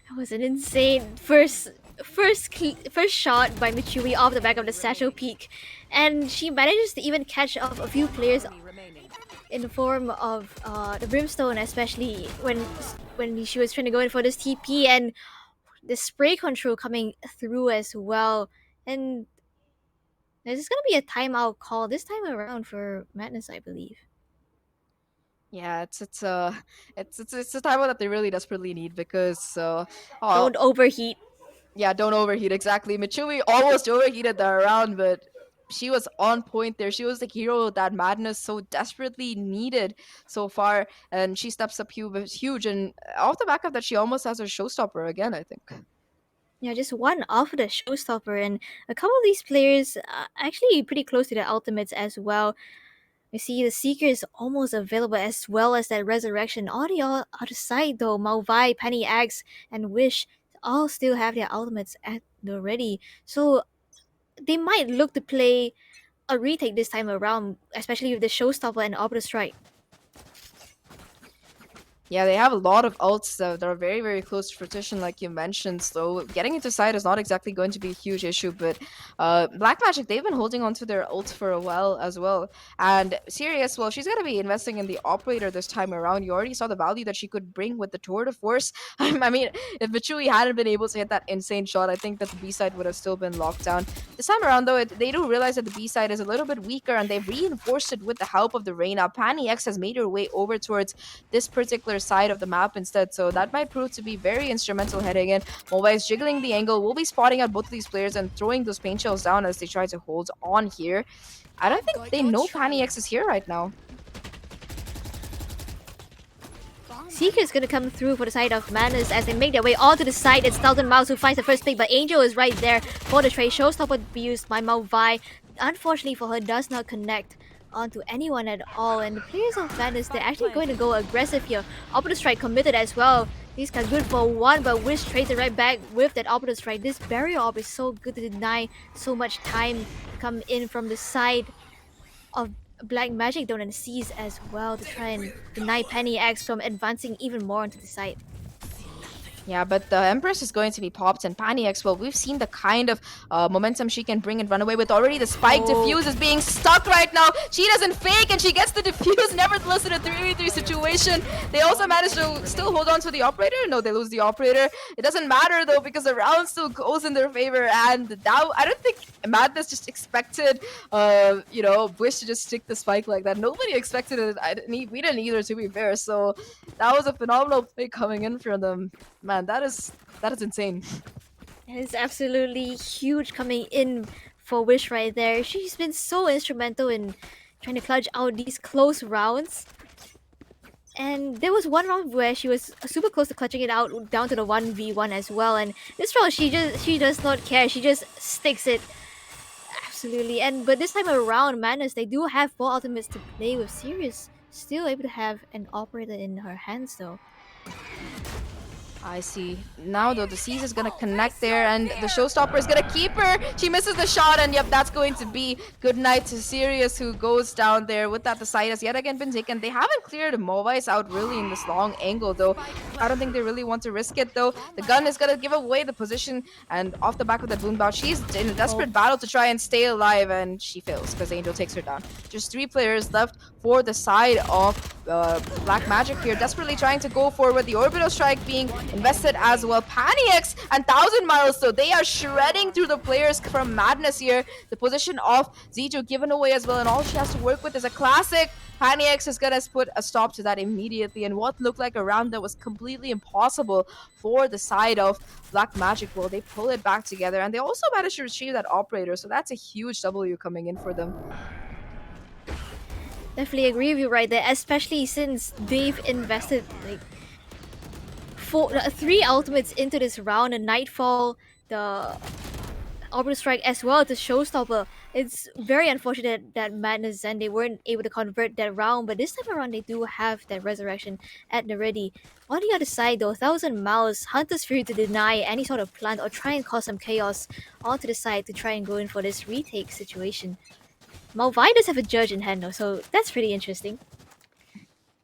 That was an insane first shot by Michui off the back of the Satchel Peak. And she manages to even catch off a few players Enemy remaining. in the form of the Brimstone, especially when she was trying to go in for this TP, and the spray control coming through as well. And there's gonna be a timeout call this time around for Madness, I believe. Yeah, it's a timeout that they really desperately need because Don't overheat. yeah, don't overheat. Exactly. Michui almost overheated that round, but she was on point there. She was the hero that Madness so desperately needed so far, and she steps up huge. And off the back of that, she almost has her showstopper again, I think. Yeah, just one off the showstopper, and a couple of these players actually pretty close to the ultimates as well. We see the Seeker is almost available as well as that Resurrection. All the other side though, Malvai, Penny Axe, and Wish all still have their ultimates at the ready. So they might look to play a retake this time around, especially with the Showstopper and Orbital Strike. Yeah, they have a lot of ults that are very, very close to fruition, like you mentioned. So getting into side is not exactly going to be a huge issue. But Black Magic, they've been holding on to their ult for a while as well. And Sirius, well, she's going to be investing in the operator this time around. You already saw the value that she could bring with the Tour de Force. I mean, if Michui hadn't been able to hit that insane shot, I think that the B side would have still been locked down. This time around, though, they do realize that the B side is a little bit weaker, and they've reinforced it with the help of the Reyna. Pani X has made her way over towards this particular side of the map instead, so that might prove to be very instrumental heading in. Mobile is jiggling the angle, will be spotting out both of these players and throwing those paint shells down as they try to hold on here. I don't think they know Pani X is here right now. Seeker is going to come through for the side of Manus as they make their way onto the side. It's 1,000 Miles who finds the first pick, but Angel is right there for the trade. Showstopper would be used by Malvi. Unfortunately for her, does not connect onto anyone at all. And the players of Manus, they're actually going to go aggressive here. Orbital Strike committed as well. These guys good for one, but Wish trades it right back with that Orbital Strike. This Barrier Orb is so good to deny so much time come in from the side of Black Magic though, and sees as well to try and deny Penny X from advancing even more onto the side. Yeah, but the Empress is going to be popped, and Pani X, well, we've seen the kind of momentum she can bring and run away with already. The spike defuse is being stuck right now. She doesn't fake, and she gets the defuse. Nevertheless, in a 3v3 situation, they also manage to still hold on to the operator. No, they lose the operator. It doesn't matter, though, because the round still goes in their favor, and now I don't think Madness just expected, Wish to just stick the spike like that. Nobody expected it. We didn't either, to be fair, so that was a phenomenal play coming in from them. Man, that is insane. It's absolutely huge coming in for Wish right there. She's been so instrumental in trying to clutch out these close rounds. And there was one round where she was super close to clutching it out down to the 1v1 as well. And this round she does not care. She just sticks it. Absolutely. But this time around, Manus, they do have 4 ultimates to play with. Sirius still able to have an operator in her hands though. I see. Now, though, the C's is going to connect there, and the Showstopper is going to keep her. She misses the shot, and yep, that's going to be good night to Sirius, who goes down there. With that, the side has yet again been taken. They haven't cleared Movice out really in this long angle, though. I don't think they really want to risk it, though. The gun is going to give away the position, and off the back of that boom bout, she's in a desperate battle to try and stay alive, and she fails because Angel takes her down. Just 3 players left for the side of Black Magic here, desperately trying to go forward. The Orbital Strike being invested as well. Pani X and 1,000 Miles, so they are shredding through the players from Madness here. The position of Ziju given away as well, and all she has to work with is a classic. Pani X is gonna put a stop to that immediately, and what looked like a round that was completely impossible for the side of Black Magic, well, they pull it back together, and they also managed to retrieve that operator, so that's a huge W coming in for them. Definitely agree with you right there, especially since they've invested like 3 ultimates into this round, and Nightfall, the Orbital Strike as well, the Showstopper. It's very unfortunate that Madness and they weren't able to convert that round, but this time around they do have that Resurrection at the ready. On the other side though, 1,000 Miles, Hunter's Fury to deny any sort of plant or try and cause some chaos onto the side to try and go in for this retake situation. Malvi does have a judge in hand though, so that's pretty interesting.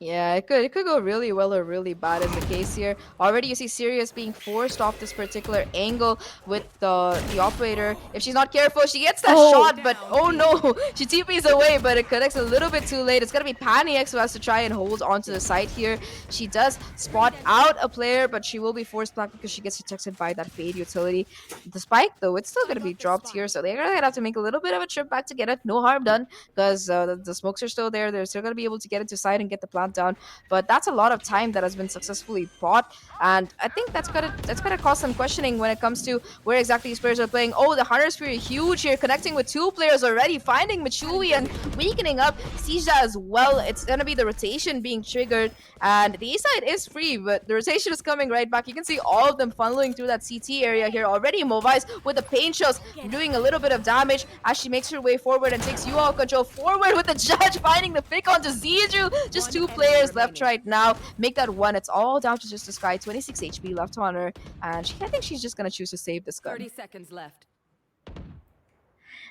Yeah, it could go really well or really bad in the case here. Already you see Sirius being forced off this particular angle with the operator. If she's not careful, she gets that shot, but oh no, she TPs away, but it connects a little bit too late. It's gonna be Pani X who has to try and hold onto the side here. She does spot out a player, but she will be forced back because she gets detected by that Fade utility. The spike though, it's still gonna be dropped here, so they're gonna have to make a little bit of a trip back to get it. No harm done, because the smokes are still there. They're still gonna be able to get into side and get the plant down, but that's a lot of time that has been successfully bought, and I think that's gonna cause some questioning when it comes to where exactly these players are playing. Oh, the Hunter's Fury huge here, connecting with 2 players already, finding Michui and weakening up Sija as well. It's gonna be the rotation being triggered, and the A side is free, but the rotation is coming right back. You can see all of them funneling through that CT area here already. Movice with the pain shells doing a little bit of damage as she makes her way forward and takes UAL control forward with the judge finding the pick onto Ziju. Just 2 players players left remaining. right now. Make that one. It's all down to just the Sky. 26 HP left on her. And I think she's just going to choose to save this gun. 30 seconds left.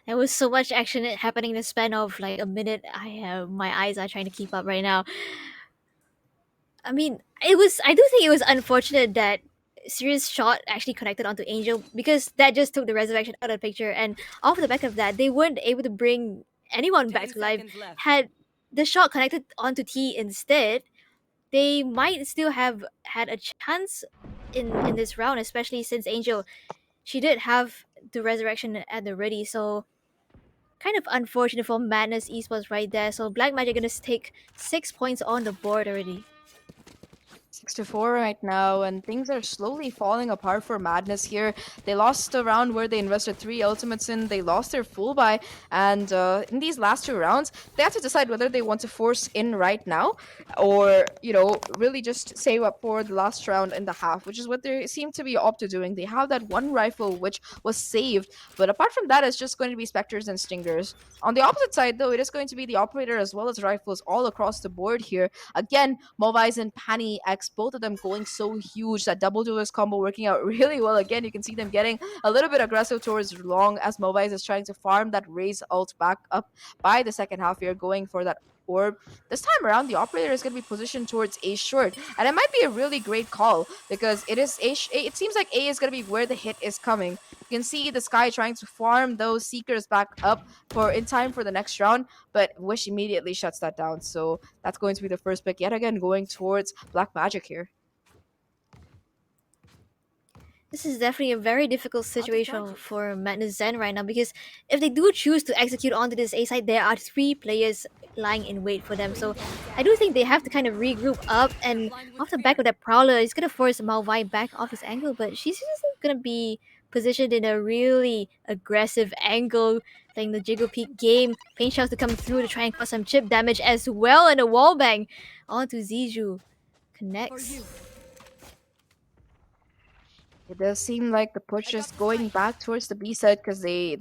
There was so much action happening in the span of like a minute. My eyes are trying to keep up right now. I mean, I do think it was unfortunate that Sirius shot actually connected onto Angel because that just took the resurrection out of the picture, and off the back of that, they weren't able to bring anyone 10 back to life. seconds left. Had the shot connected onto T instead, they might still have had a chance in this round, especially since Angel, she did have the resurrection at the ready, so kind of unfortunate for Madness Esports right there. So Black Magic gonna take 6 points on the board already. 6-4 right now, and things are slowly falling apart for Madness here. They lost a round where they invested 3 ultimates in. They lost their full buy, and in these last 2 rounds, they have to decide whether they want to force in right now, or really just save up for the last round in the half, which is what they seem to be opted doing. They have that one rifle which was saved, but apart from that, it's just going to be Spectres and Stingers. On the opposite side, though, it is going to be the Operator as well as rifles all across the board here. Again, Mobiles and Panny X, both of them going so huge. That double duelist combo working out really well. Again, you can see them getting a little bit aggressive towards long as Mobiles is trying to farm that raise ult back up by the second half here, going for that orb. This time around, the Operator is going to be positioned towards A short, and it might be a really great call because it is it seems like A is going to be where the hit is coming. You can see the Sky trying to farm those Seekers back up for in time for the next round, but Wish immediately shuts that down. So that's going to be the first pick yet again, going towards Black Magic here. This is definitely a very difficult situation for Madness Zen right now because if they do choose to execute onto this A side, there are 3 players lying in wait for them. So I do think they have to kind of regroup up, and off the back of that Prowler, it's gonna force Malvai back off his angle, but she's just gonna be positioned in a really aggressive angle, playing the Jiggle Peak game. Pain Shells to come through to try and cause some chip damage as well, and a wall bang onto Ziju. Connects. It does seem like the push is going back towards the B side because they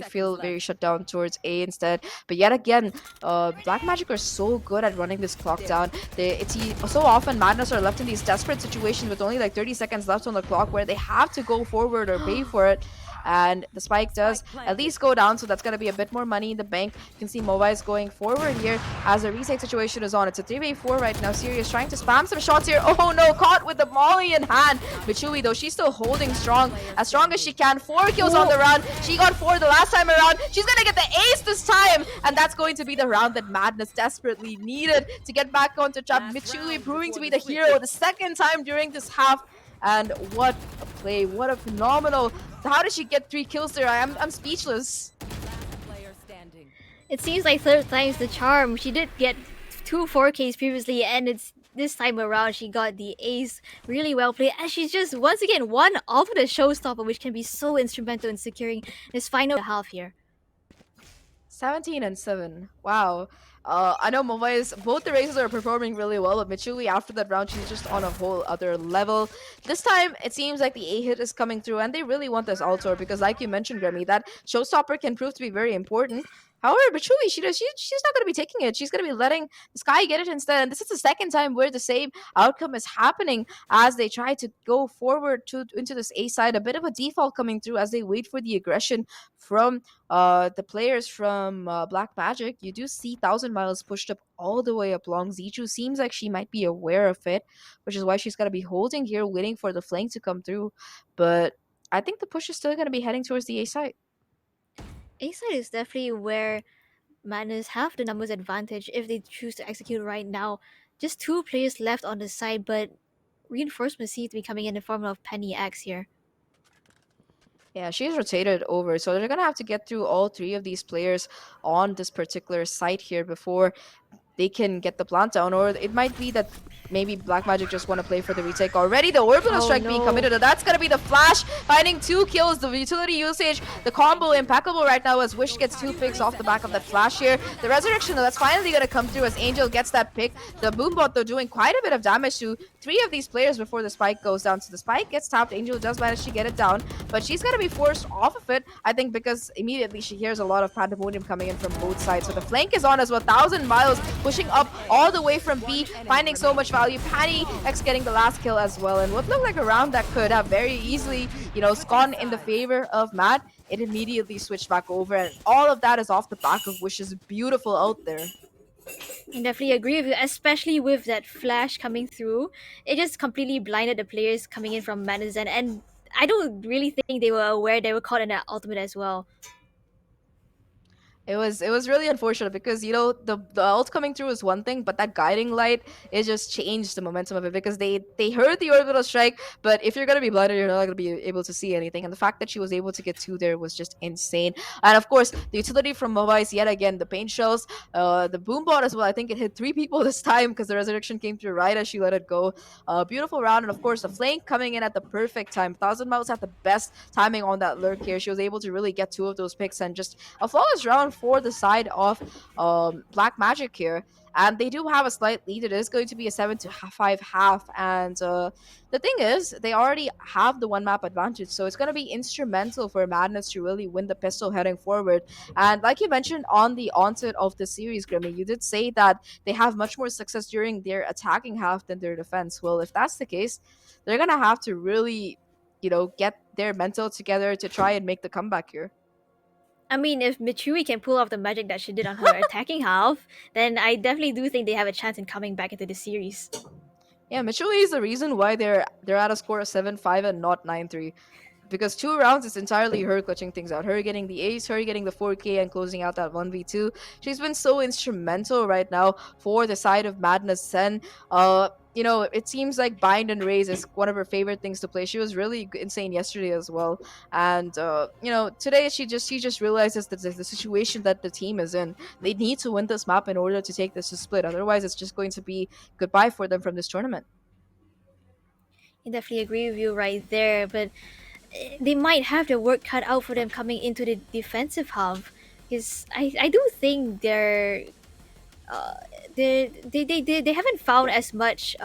feel very shut down towards A instead. But yet again, Black Magic are so good at running this clock down. So often Madness are left in these desperate situations with only like 30 seconds left on the clock where they have to go forward or pay for it. And the spike does at least go down, so that's going to be a bit more money in the bank. You can see Mobiles going forward here as the reset situation is on. It's a 3v4 right now. Sirius trying to spam some shots here. Oh no, caught with the molly in hand. Michui, though, she's still holding strong as she can. 4 kills on the round. She got 4 the last time around. She's going to get the ace this time, and that's going to be the round that Madness desperately needed to get back onto trap. Michui proving to be the hero the second time during this half. And what a play, what a phenomenal. How did she get 3 kills there? I'm speechless. It seems like third time's the charm. She did get 2 4Ks previously, and it's this time around she got the ace. Really well played, and she's just once again one off of the showstopper, which can be so instrumental in securing this final half here. 17-7. Wow. I know Mobiles, both the races are performing really well, but Michui after that round, she's just on a whole other level. This time, it seems like the A hit is coming through, and they really want this Altor because, like you mentioned, Grammy, that showstopper can prove to be very important. However, Michui, she's not going to be taking it. She's going to be letting the Sky get it instead. And this is the second time where the same outcome is happening as they try to go forward into this A side. A bit of a default coming through as they wait for the aggression from the players from Black Magic. You do see 1,000 Miles pushed up all the way up long. Zichu seems like she might be aware of it, which is why she's going to be holding here, waiting for the flank to come through. But I think the push is still going to be heading towards the A side. A side is definitely where Madness have the numbers advantage if they choose to execute right now. Just 2 players left on the side, but reinforcements seem to be coming in the form of Penny X here. Yeah, she's rotated over, so they're gonna have to get through all 3 of these players on this particular site here before they can get the plant down, or it might be that maybe Black Magic just want to play for the retake already. The orbital Oh strike being no. committed. That's going to be the flash, finding 2 kills. The utility usage, the combo impeccable right now as Wish gets 2 picks off the back of that flash here. The resurrection, though, that's finally going to come through as Angel gets that pick. The Boombot, though, doing quite a bit of damage to 3 of these players before the spike goes down. So the spike gets tapped. Angel does manage to get it down, but she's going to be forced off of it, I think, because immediately she hears a lot of pandemonium coming in from both sides. So the flank is on as well. 1,000 miles pushing up all the way from B, finding so much value. Patty X getting the last kill as well. And what looked like a round that could have very easily, gone in the favor of Matt, it immediately switched back over. And all of that is off the back of Wish's beautiful out there. I definitely agree with you, especially with that flash coming through. It just completely blinded the players coming in from Madison, and I don't really think they were aware they were caught in that ultimate as well. It was really unfortunate because the ult coming through is one thing, but that guiding light, it just changed the momentum of it because they heard the orbital strike, but if you're gonna be blinded, you're not gonna be able to see anything. And the fact that she was able to get 2 there was just insane. And of course, the utility from Mobiles yet again, the paint shells, the boom bot as well. I think it hit 3 people this time because the resurrection came through right as she let it go. Beautiful round, and of course the flank coming in at the perfect time. 1,000 miles had the best timing on that lurk here. She was able to really get 2 of those picks and just a flawless round for the side of Black Magic here. And they do have a slight lead. It is going to be a 7-5 half. And the thing is, they already have the 1 map advantage. So it's going to be instrumental for Madness to really win the pistol heading forward. And like you mentioned on the onset of the series, Grimmy, you did say that they have much more success during their attacking half than their defense. Well, if that's the case, they're going to have to really, get their mental together to try and make the comeback here. I mean, if Mitsui can pull off the magic that she did on her attacking half, then I definitely do think they have a chance in coming back into the series. Yeah, Mitsui is the reason why they're at a score of 7-5 and not 9-3. Because 2 rounds, it's entirely her clutching things out. Her getting the ace, her getting the 4K and closing out that 1v2. She's been so instrumental right now for the side of Madness Sen. It seems like bind and raise is one of her favorite things to play. She was really insane yesterday as well. And today she just realizes that the situation that the team is in. They need to win this map in order to take this to split. Otherwise, it's just going to be goodbye for them from this tournament. I definitely agree with you right there, but they might have their work cut out for them coming into the defensive half, because I do think they haven't found as much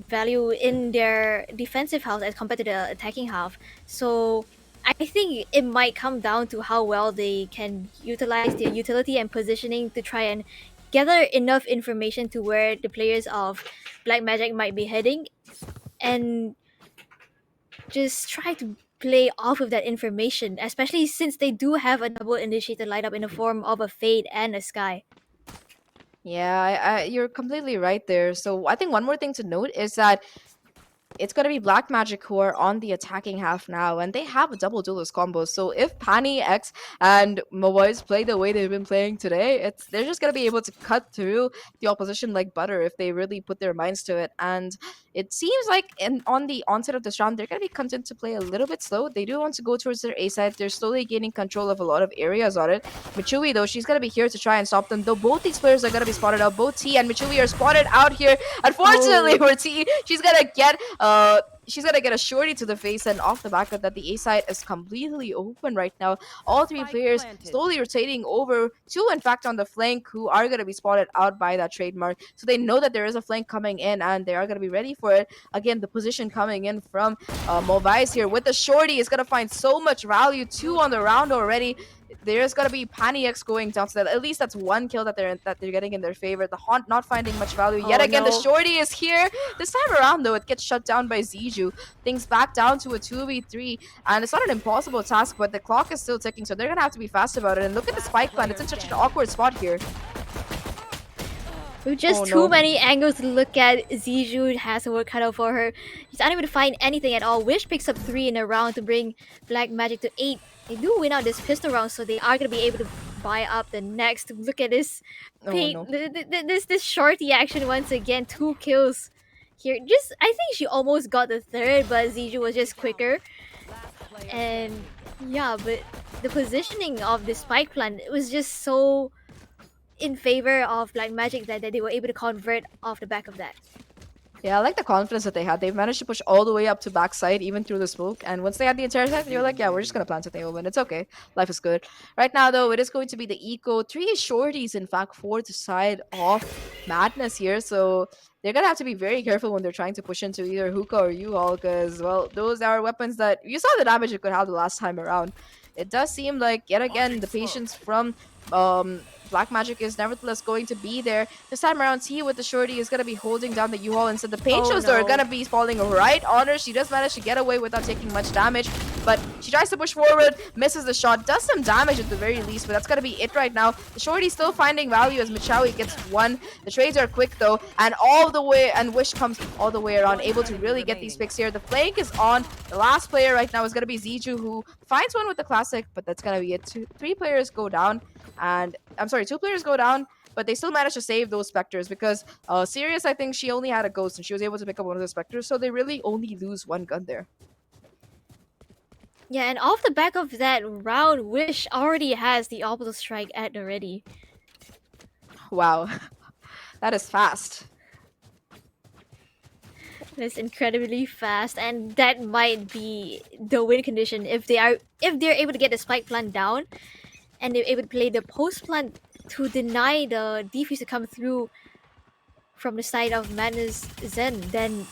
value in their defensive half as compared to the attacking half. So I think it might come down to how well they can utilize their utility and positioning to try and gather enough information to where the players of Black Magic might be heading, and just try to play off of that information, especially since they do have a double initiator lineup in the form of a Fade and a Sky. Yeah, you're completely right there. So I think one more thing to note is that it's going to be Black Magic who are on the attacking half now, and they have a double duelist combo. So if Pani X and Moboys play the way they've been playing today, they're just going to be able to cut through the opposition like butter if they really put their minds to it. And it seems like on the onset of this round, they're going to be content to play a little bit slow. They do want to go towards their A side. They're slowly gaining control of a lot of areas on it. Michui, though, she's going to be here to try and stop them. Though both these players are going to be spotted out. Both T and Michui are spotted out here. Unfortunately for T, she's going to get a shorty to the face, and off the back of that, the A side is completely open right now. All 3 players slowly rotating over, 2 in fact on the flank, who are going to be spotted out by that trademark. So they know that there is a flank coming in, and they are going to be ready for it. Again, the position coming in from Movice here with the shorty is going to find so much value. 2 on the round already. There's gonna be Pani X going down, so that at least that's 1 kill that they're getting in their favor. The Haunt not finding much value yet again. No. The shorty is here. This time around, though, it gets shut down by Ziju. Things back down to a 2v3, and it's not an impossible task, but the clock is still ticking, so they're gonna have to be fast about it. And look at the spike plant; it's in such an awkward spot here. With just too many angles to look at, Ziju has a work cut out for her. She's unable to find anything at all. Wish picks up 3 in a round to bring Black Magic to 8. They do win out this pistol round, so they are going to be able to buy up the next. Look at this paint, this shorty action once again. 2 kills here. I think she almost got the 3rd, but Ziju was just quicker. And yeah, but the positioning of the spike plant, it was just so... in favor of Black Magic that they were able to convert off the back of that. Yeah, I like the confidence that they had. They've managed to push all the way up to backside, even through the smoke. And once they had the intercept, you're like, yeah, we're just gonna plant something open. It's okay. Life is good. Right now, though, it is going to be the eco. Three shorties, in fact, for the side of Madness here. So they're gonna have to be very careful when they're trying to push into either Hookah or U-Haul, because well, those are weapons that you saw the damage it could have the last time around. It does seem like yet again the patience from Black Magic is nevertheless going to be there. This time around, T with the shorty is going to be holding down the U-Haul. Instead, the paint Oh shows are no. going to be falling right on her. She does manage to get away without taking much damage, but she tries to push forward, misses the shot, does some damage at the very least, but that's going to be it right now. The shorty still finding value as Michawi gets one. The trades are quick though, and all the way, and Wish comes all the way around, able to really get these picks here. The flank is on. The last player right now is going to be Ziju, who finds one with the classic, but that's going to be it. Three players go down, and I'm sorry, two players go down, but they still managed to save those specters because Sirius, I think she only had a ghost and she was able to pick up one of the specters, so they really only lose one gun there. Yeah, and off the back of that round, Wish already has the orbital strike at the ready. Wow, that is fast. It's incredibly fast, and that might be the win condition if they're able to get the spike plant down, and they're able to play the post plant to deny the defuse to come through from the side of Madness Zen. Then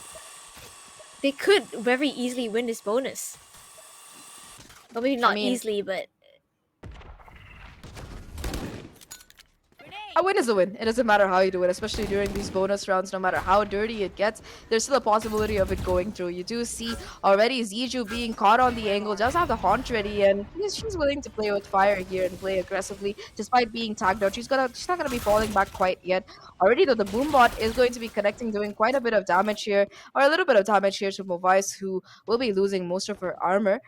they could very easily win this bonus. Well, maybe not easily, but A win is a win. It doesn't matter how you do it, especially during these bonus rounds. No matter how dirty it gets, there's still a possibility of it going through. You do see already Ziju being caught on the angle, does have the haunt ready, and she's willing to play with fire here and play aggressively, despite being tagged out. She's not gonna be falling back quite yet. Already though, the boombot is going to be connecting, doing quite a bit of damage here, or a little bit of damage here to Movice, who will be losing most of her armor.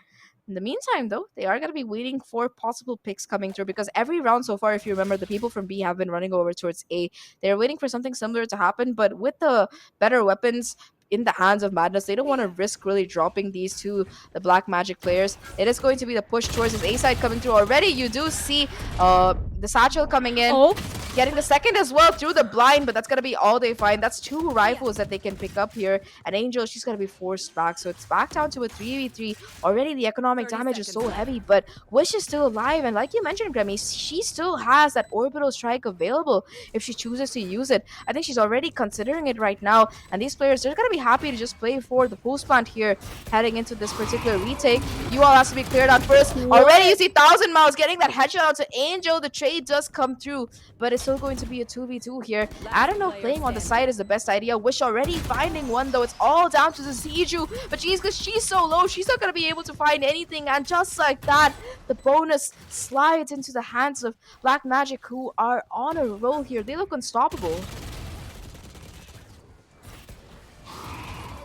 In the meantime, though, they are going to be waiting for possible picks coming through because every round so far, if you remember, the people from B have been running over towards A. They're waiting for something similar to happen, but with the better weapons in the hands of Madness, they don't want to risk really dropping these to the Black Magic players. It is going to be the push towards this A side coming through already. You do see the satchel coming in. oh, Getting the second as well through the blind, but that's going to be all they find. That's two rifles that they can pick up here. And Angel, she's going to be forced back. So it's back down to a 3v3. Already the economic 30 damage is so seconds heavy, but Wish is still alive. And like you mentioned, Grammy, she still has that orbital strike available if she chooses to use it. I think she's already considering it right now. And these players, they're going to be happy to just play for the post plant here heading into this particular retake. You all has to be cleared out first. Already you see 1,000 Miles getting that headshot out to Angel. The trade does come through, but it's still going to be a 2v2 here. I don't know if playing on the side is the best idea. Wish already finding one, though. It's all down to the Ziju, but because she's so low, she's not going to be able to find anything. And just like that, the bonus slides into the hands of Black Magic, who are on a roll here. They look unstoppable.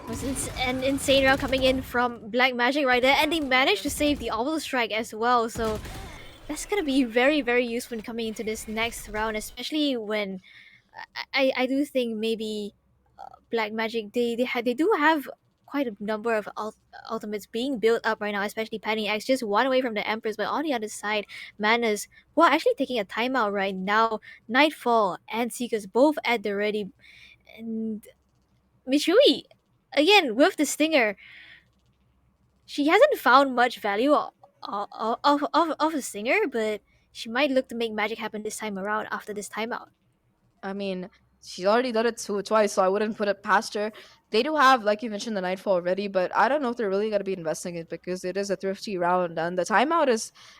was an insane round coming in from Black Magic right there, and they managed to save the orbital strike as well. So that's gonna be very, very useful coming into this next round, especially when I do think maybe Black Magic they do have quite a number of ultimates being built up right now, especially Penny X just one away from the Empress, but on the other side, Manas, who are actually taking a timeout right now. Nightfall and Seekers both at the ready, and Michui again with the Stinger. She hasn't found much value of a Stinger, but she might look to make magic happen this time around after this timeout. I mean, she's already done it twice, so I wouldn't put it past her. They do have, like you mentioned, the Nightfall already, but I don't know if they're really going to be investing it because it is a thrifty round. And the timeout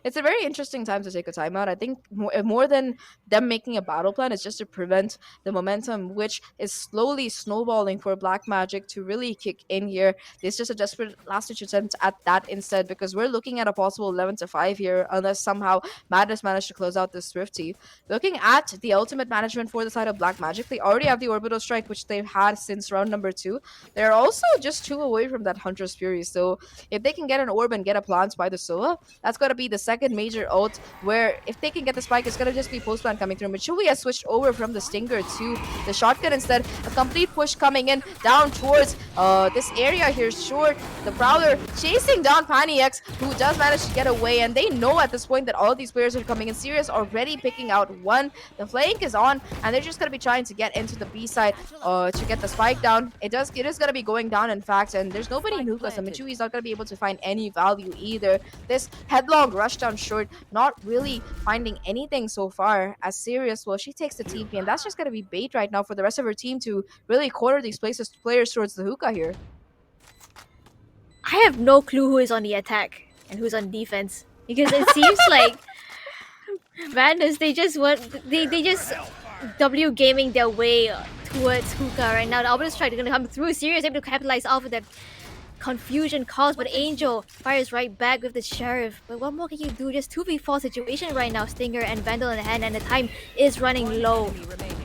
it's a very interesting time to take a timeout. I think more than them making a battle plan, it's just to prevent the momentum, which is slowly snowballing for Black Magic to really kick in here. It's just a desperate last ditch attempt at that instead because we're looking at a possible 11-5 here unless somehow Madness managed to close out this thrifty. Looking at the ultimate management for the side of Black Magic, they already have the Orbital Strike, which they've had since round number 2. too. They're also just 2 away from that Hunter's Fury. So if they can get an orb and get a plant by the Sova, that's going to be the second major ult where if they can get the spike, it's going to just be post plant coming through. Michui has switched over from the Stinger to the shotgun instead. A complete push coming in down towards this area here. Short, the Prowler chasing down Pani X, who does manage to get away. And they know at this point that all of these players are coming in. Serious already picking out one. The flank is on, and they're just going to be trying to get into the B side to get the spike down. It is going to be going down, in fact, and there's nobody in hookah, so Michui is not going to be able to find any value either. This headlong rush down short, not really finding anything so far. As Serious, well, she takes the TP, and that's just going to be bait right now for the rest of her team to really corner these players towards the hookah here. I have no clue who is on the attack and who's on defense because it seems like Madness, they just W gaming their way towards hookah right now. The Alberta strike are gonna come through. Serious able to capitalize off of that confusion caused, but Angel fires right back with the Sheriff. But what more can you do? Just 2v4 situation right now. Stinger and Vandal in hand, and the time is running low. Enemy remaining.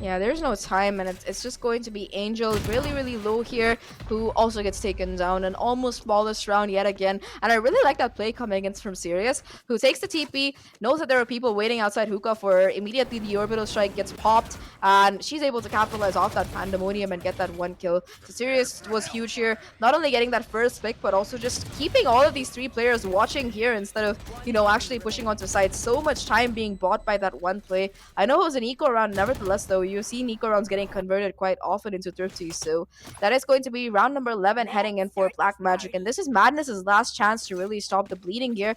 Yeah, there's no time, and it's just going to be Angel really, really low here, who also gets taken down. An almost flawless round yet again. And I really like that play coming in from Serious, who takes the TP, knows that there are people waiting outside hookah for her. Immediately the orbital strike gets popped, and she's able to capitalize off that pandemonium and get that one kill. So Serious was huge here, not only getting that first pick, but also just keeping all of these 3 players watching here instead of, actually pushing onto site. So much time being bought by that one play. I know it was an eco round, nevertheless though, you see eco rounds getting converted quite often into thrifty. So that is going to be round number 11 heading in for Black Magic, and this is Madness's last chance to really stop the bleeding here.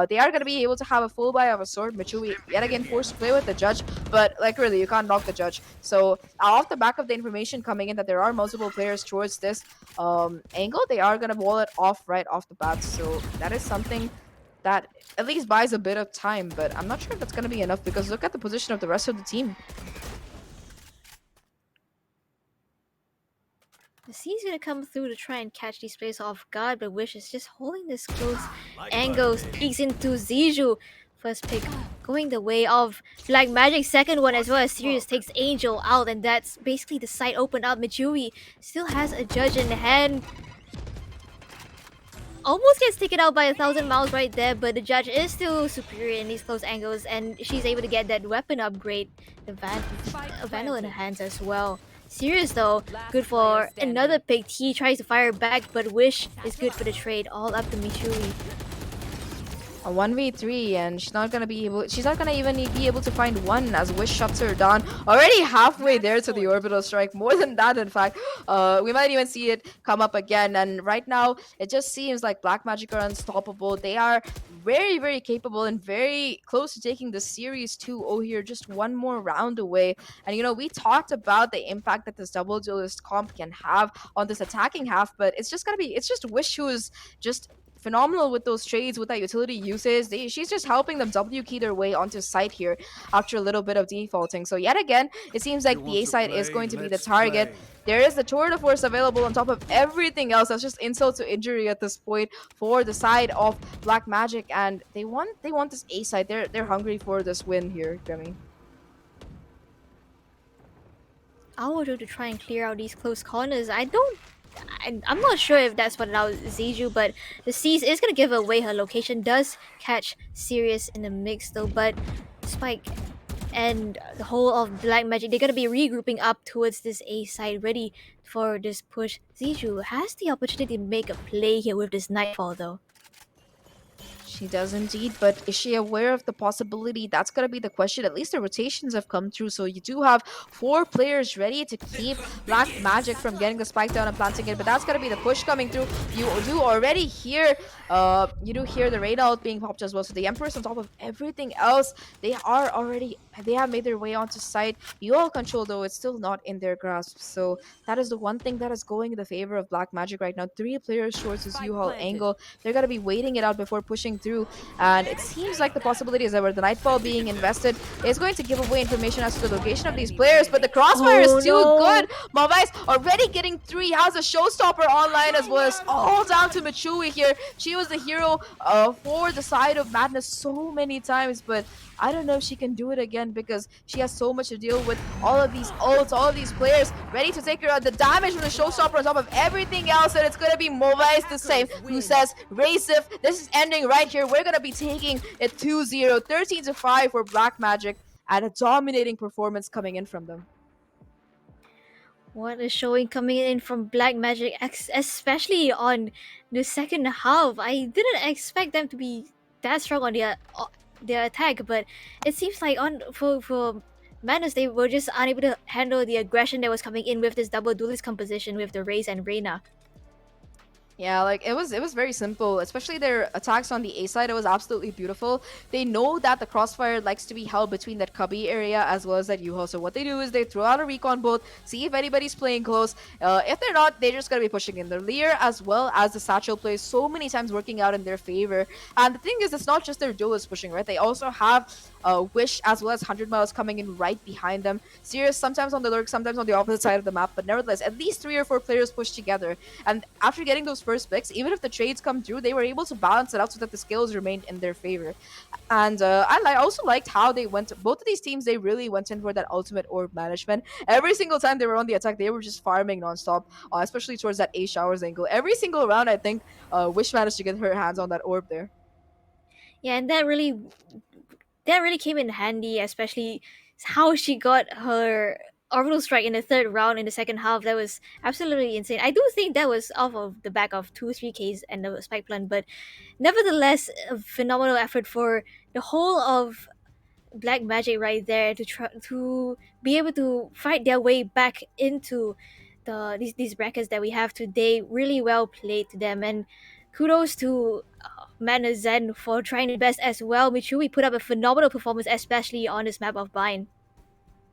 They are going to be able to have a full buy of a sword. Michui yet again forced to play with the judge, but like really you can't knock the judge. So off the back of the information coming in that there are multiple players towards this angle, they are going to wall it off right off the bat. So that is something that at least buys a bit of time, but I'm not sure if that's going to be enough because look at the position of the rest of the team. The C's gonna come through to try and catch these players off guard, but Wish is just holding this close angle, peeks into Ziju. First pick going the way of Black Magic, second one as well as Sirius takes Angel out, and that's basically the site opened up. Michui still has a judge in hand. Almost gets taken out by 1,000 miles right there, but the judge is still superior in these close angles, and she's able to get that weapon upgrade. The Vandal in her hands as well. Serious though, good for another pick. He tries to fire back, but Wish is good for the trade. All up to Michui. A 1v3, and she's not gonna even be able to find one as Wish shuts her down. Already halfway there to the orbital strike. More than that, in fact. We might even see it come up again. And right now, it just seems like Black Magic are unstoppable. They are very, very capable and very close to taking the series 2-0 here. Just one more round away. And we talked about the impact that this double duelist comp can have on this attacking half, but it's just Wish who is just phenomenal with those trades, with that utility uses. She's just helping them W key their way onto site here after a little bit of defaulting. So yet again, it seems like the A site is going to be the target. There is the tour de force available on top of everything else. That's just insult to injury at this point for the side of Black Magic, and they want this A site. They're hungry for this win here, Grammy. I will do to try and clear out these close corners. I'm not sure if that's what allowed Ziju, but the C's is going to give away her location. Does catch Sirius in the mix though, but Spike and the whole of Black Magic, they're going to be regrouping up towards this A side, ready for this push. Ziju has the opportunity to make a play here with this Nightfall though. She does indeed, but is she aware of the possibility? That's going to be the question. At least the rotations have come through, so you do have 4 players ready to keep Black Magic from getting the spike down and planting it, but that's going to be the push coming through. You do already hear the raid ult being popped as well, so the Empress on top of everything else, they have made their way onto site. UL control though, it's still not in their grasp, so that is the one thing that is going in the favor of Black Magic right now. 3 players towards this UL angle. They're going to be waiting it out before pushing through, and it seems like the possibility is that where the Nightfall being invested is going to give away information as to the location of these players, but the crossfire is too good. Mavais already getting 3, has a showstopper online as well as all down to Michui here. She was the hero for the side of Madness so many times, but I don't know if she can do it again end because she has so much to deal with. All of these ults, all of these players ready to take her out. The damage from the showstopper on top of everything else, and it's gonna be Movice the same, who says, Razif, this is ending right here. We're gonna be taking it 2-0, 13-5 for Black Magic, and a dominating performance coming in from them. What a showing coming in from Black Magic, especially on the second half. I didn't expect them to be that strong on their attack, but it seems like on for Madness they were just unable to handle the aggression that was coming in with this double duelist composition with the Raze and Reyna. Yeah, like it was very simple, especially their attacks on the A side. It was absolutely beautiful. They know that the crossfire likes to be held between that cubby area as well as that U-Haul. So what they do is they throw out a recon both, see if anybody's playing close. If they're not, they're just gonna be pushing in the Lear as well as the Satchel plays so many times working out in their favor. And the thing is, it's not just their duelists pushing, right? They also have Wish as well as 100 Miles coming in right behind them. Sirius sometimes on the lurk, sometimes on the opposite side of the map, but nevertheless, at least 3 or 4 players push together. And after getting those first picks, even if the trades come through, they were able to balance it out so that the skills remained in their favor. And I also liked how they went. Both of these teams, they really went in for that ultimate orb management. Every single time they were on the attack, they were just farming nonstop, especially towards that A showers angle. Every single round, I think Wish managed to get her hands on that orb there. Yeah, and that really came in handy, especially how she got her orbital strike in the third round in the second half. That was absolutely insane. I do think that was off of the back of 2-3 Ks and the spike plant, but nevertheless, a phenomenal effort for the whole of Black Magic right there to try to be able to fight their way back into these brackets that we have today. Really well played to them, and kudos to Mana Zen for trying the best as well. Michui put up a phenomenal performance, especially on this map of Bind.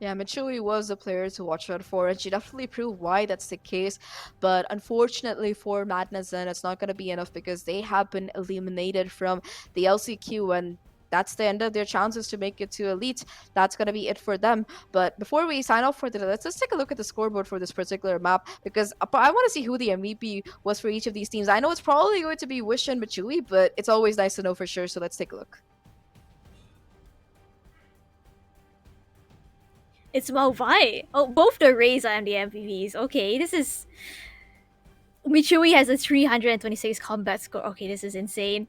Yeah, Mitsui was a player to watch out for, and she definitely proved why that's the case. But unfortunately for Madness, then it's not going to be enough because they have been eliminated from the LCQ, and that's the end of their chances to make it to Elite. That's going to be it for them. But before we sign off for today, let's just take a look at the scoreboard for this particular map because I want to see who the MVP was for each of these teams. I know it's probably going to be Wish and Mitsui, but it's always nice to know for sure. So let's take a look. It's Mauvai. Oh, both the Rays are the MVPs. Okay, this is. Michui has a 326 combat score. Okay, this is insane.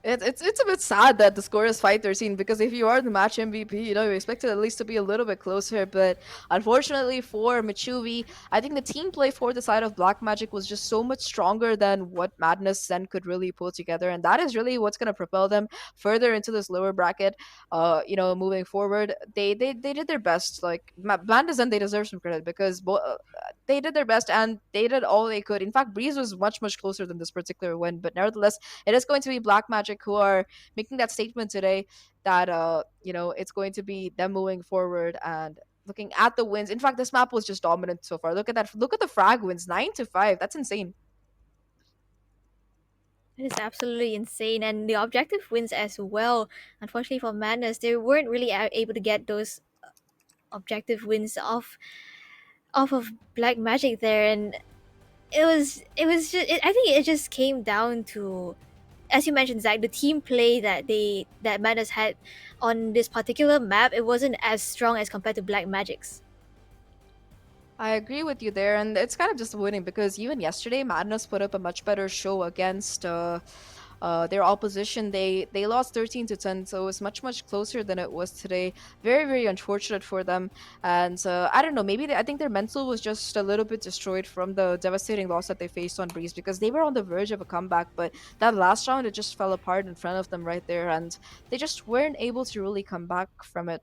It's a bit sad that the score is 5-13 because if you are the match MVP, you expect it at least to be a little bit closer. But unfortunately for Michuvi, I think the team play for the side of Black Magic was just so much stronger than what Madness Zen could really pull together, and that is really what's gonna propel them further into this lower bracket. Moving forward, they did their best. Like Madness Zen, they deserve some credit because they did their best and they did all they could. In fact, Breeze was much closer than this particular win, but nevertheless it is going to be Black Magic who are making that statement today that it's going to be them moving forward and looking at the wins. In fact, this map was just dominant so far. Look at that. Look at the frag wins, 9-5. That's insane. It is absolutely insane, and the objective wins as well. Unfortunately for Madness, they weren't really able to get those objective wins off of Black Magic there, and it was just I think it just came down to, as you mentioned, Zach, the team play that Madness had on this particular map. It wasn't as strong as compared to Black Magic's. I agree with you there, and it's kind of disappointing because even yesterday, Madness put up a much better show against their opposition. They lost 13-10, so it's much closer than it was today. Very unfortunate for them, and I don't know. Maybe I think their mental was just a little bit destroyed from the devastating loss that they faced on Breeze because they were on the verge of a comeback, but that last round it just fell apart in front of them right there, and they just weren't able to really come back from it.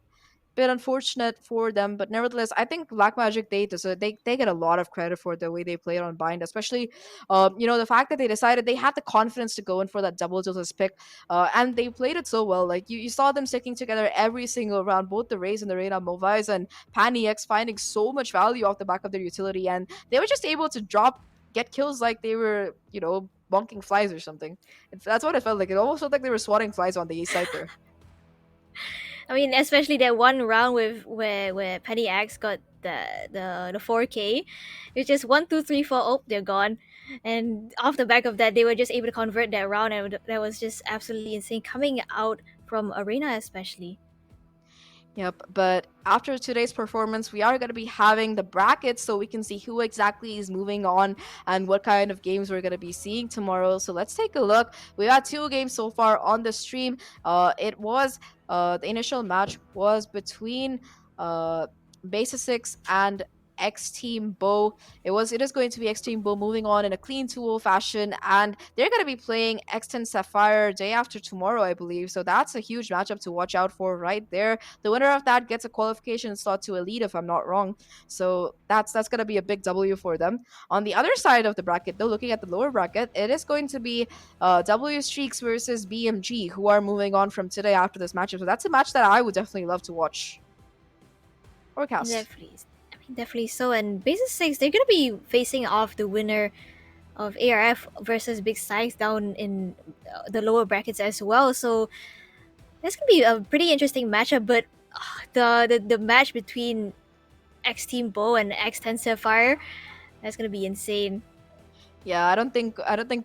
Bit unfortunate for them, but nevertheless, I think Black Magic they deserve, they get a lot of credit for the way they played on Bind, especially the fact that they decided they had the confidence to go in for that double tilted pick, and they played it so well. Like you saw them sticking together every single round, both the Rays and the Reyna Movies and Pani X finding so much value off the back of their utility, and they were just able to get kills like they were bonking flies or something. That's what it felt like. It almost felt like they were swatting flies on the east side there. I mean, especially that one round with where Penny Axe got the 4K. It's just 1, 2, 3, 4. Oh, they're gone. And off the back of that, they were just able to convert that round, and that was just absolutely insane coming out from Arena, especially. Yep, but after today's performance, we are going to be having the brackets so we can see who exactly is moving on and what kind of games we're going to be seeing tomorrow. So let's take a look. We had two games so far on the stream. It was the initial match was between uh Base 6 and X Team Bow. It is going to be X Team Bow moving on in a clean 2-0 fashion, and they're going to be playing X10 Sapphire day after tomorrow, I believe. So that's a huge matchup to watch out for right there. The winner of that gets a qualification slot to Elite, if I'm not wrong. So that's gonna be a big W for them. On the other side of the bracket, though, looking at the lower bracket, it is going to be W Streaks versus BMG, who are moving on from today after this matchup. So that's a match that I would definitely love to watch or cast. Definitely. I mean, definitely so. And Basis 6, they're going to be facing off the winner of ARF versus Big Sykes down in the lower brackets as well. So that's going to be a pretty interesting matchup. But the match between X Team Bow and X10 Sapphire, that's going to be insane. Yeah, I don't think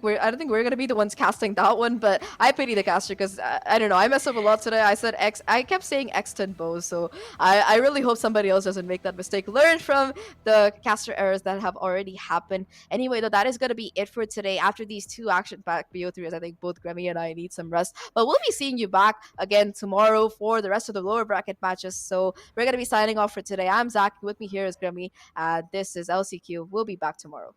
we're gonna be the ones casting that one, but I pity the caster because I don't know. I messed up a lot today. I said X. I kept saying X10 bows, so I really hope somebody else doesn't make that mistake. Learn from the caster errors that have already happened. Anyway, though, that is gonna be it for today. After these two action-packed BO3s, I think both Grammy and I need some rest. But we'll be seeing you back again tomorrow for the rest of the lower bracket matches. So we're gonna be signing off for today. I'm Zach. With me here is Grammy. This is LCQ. We'll be back tomorrow.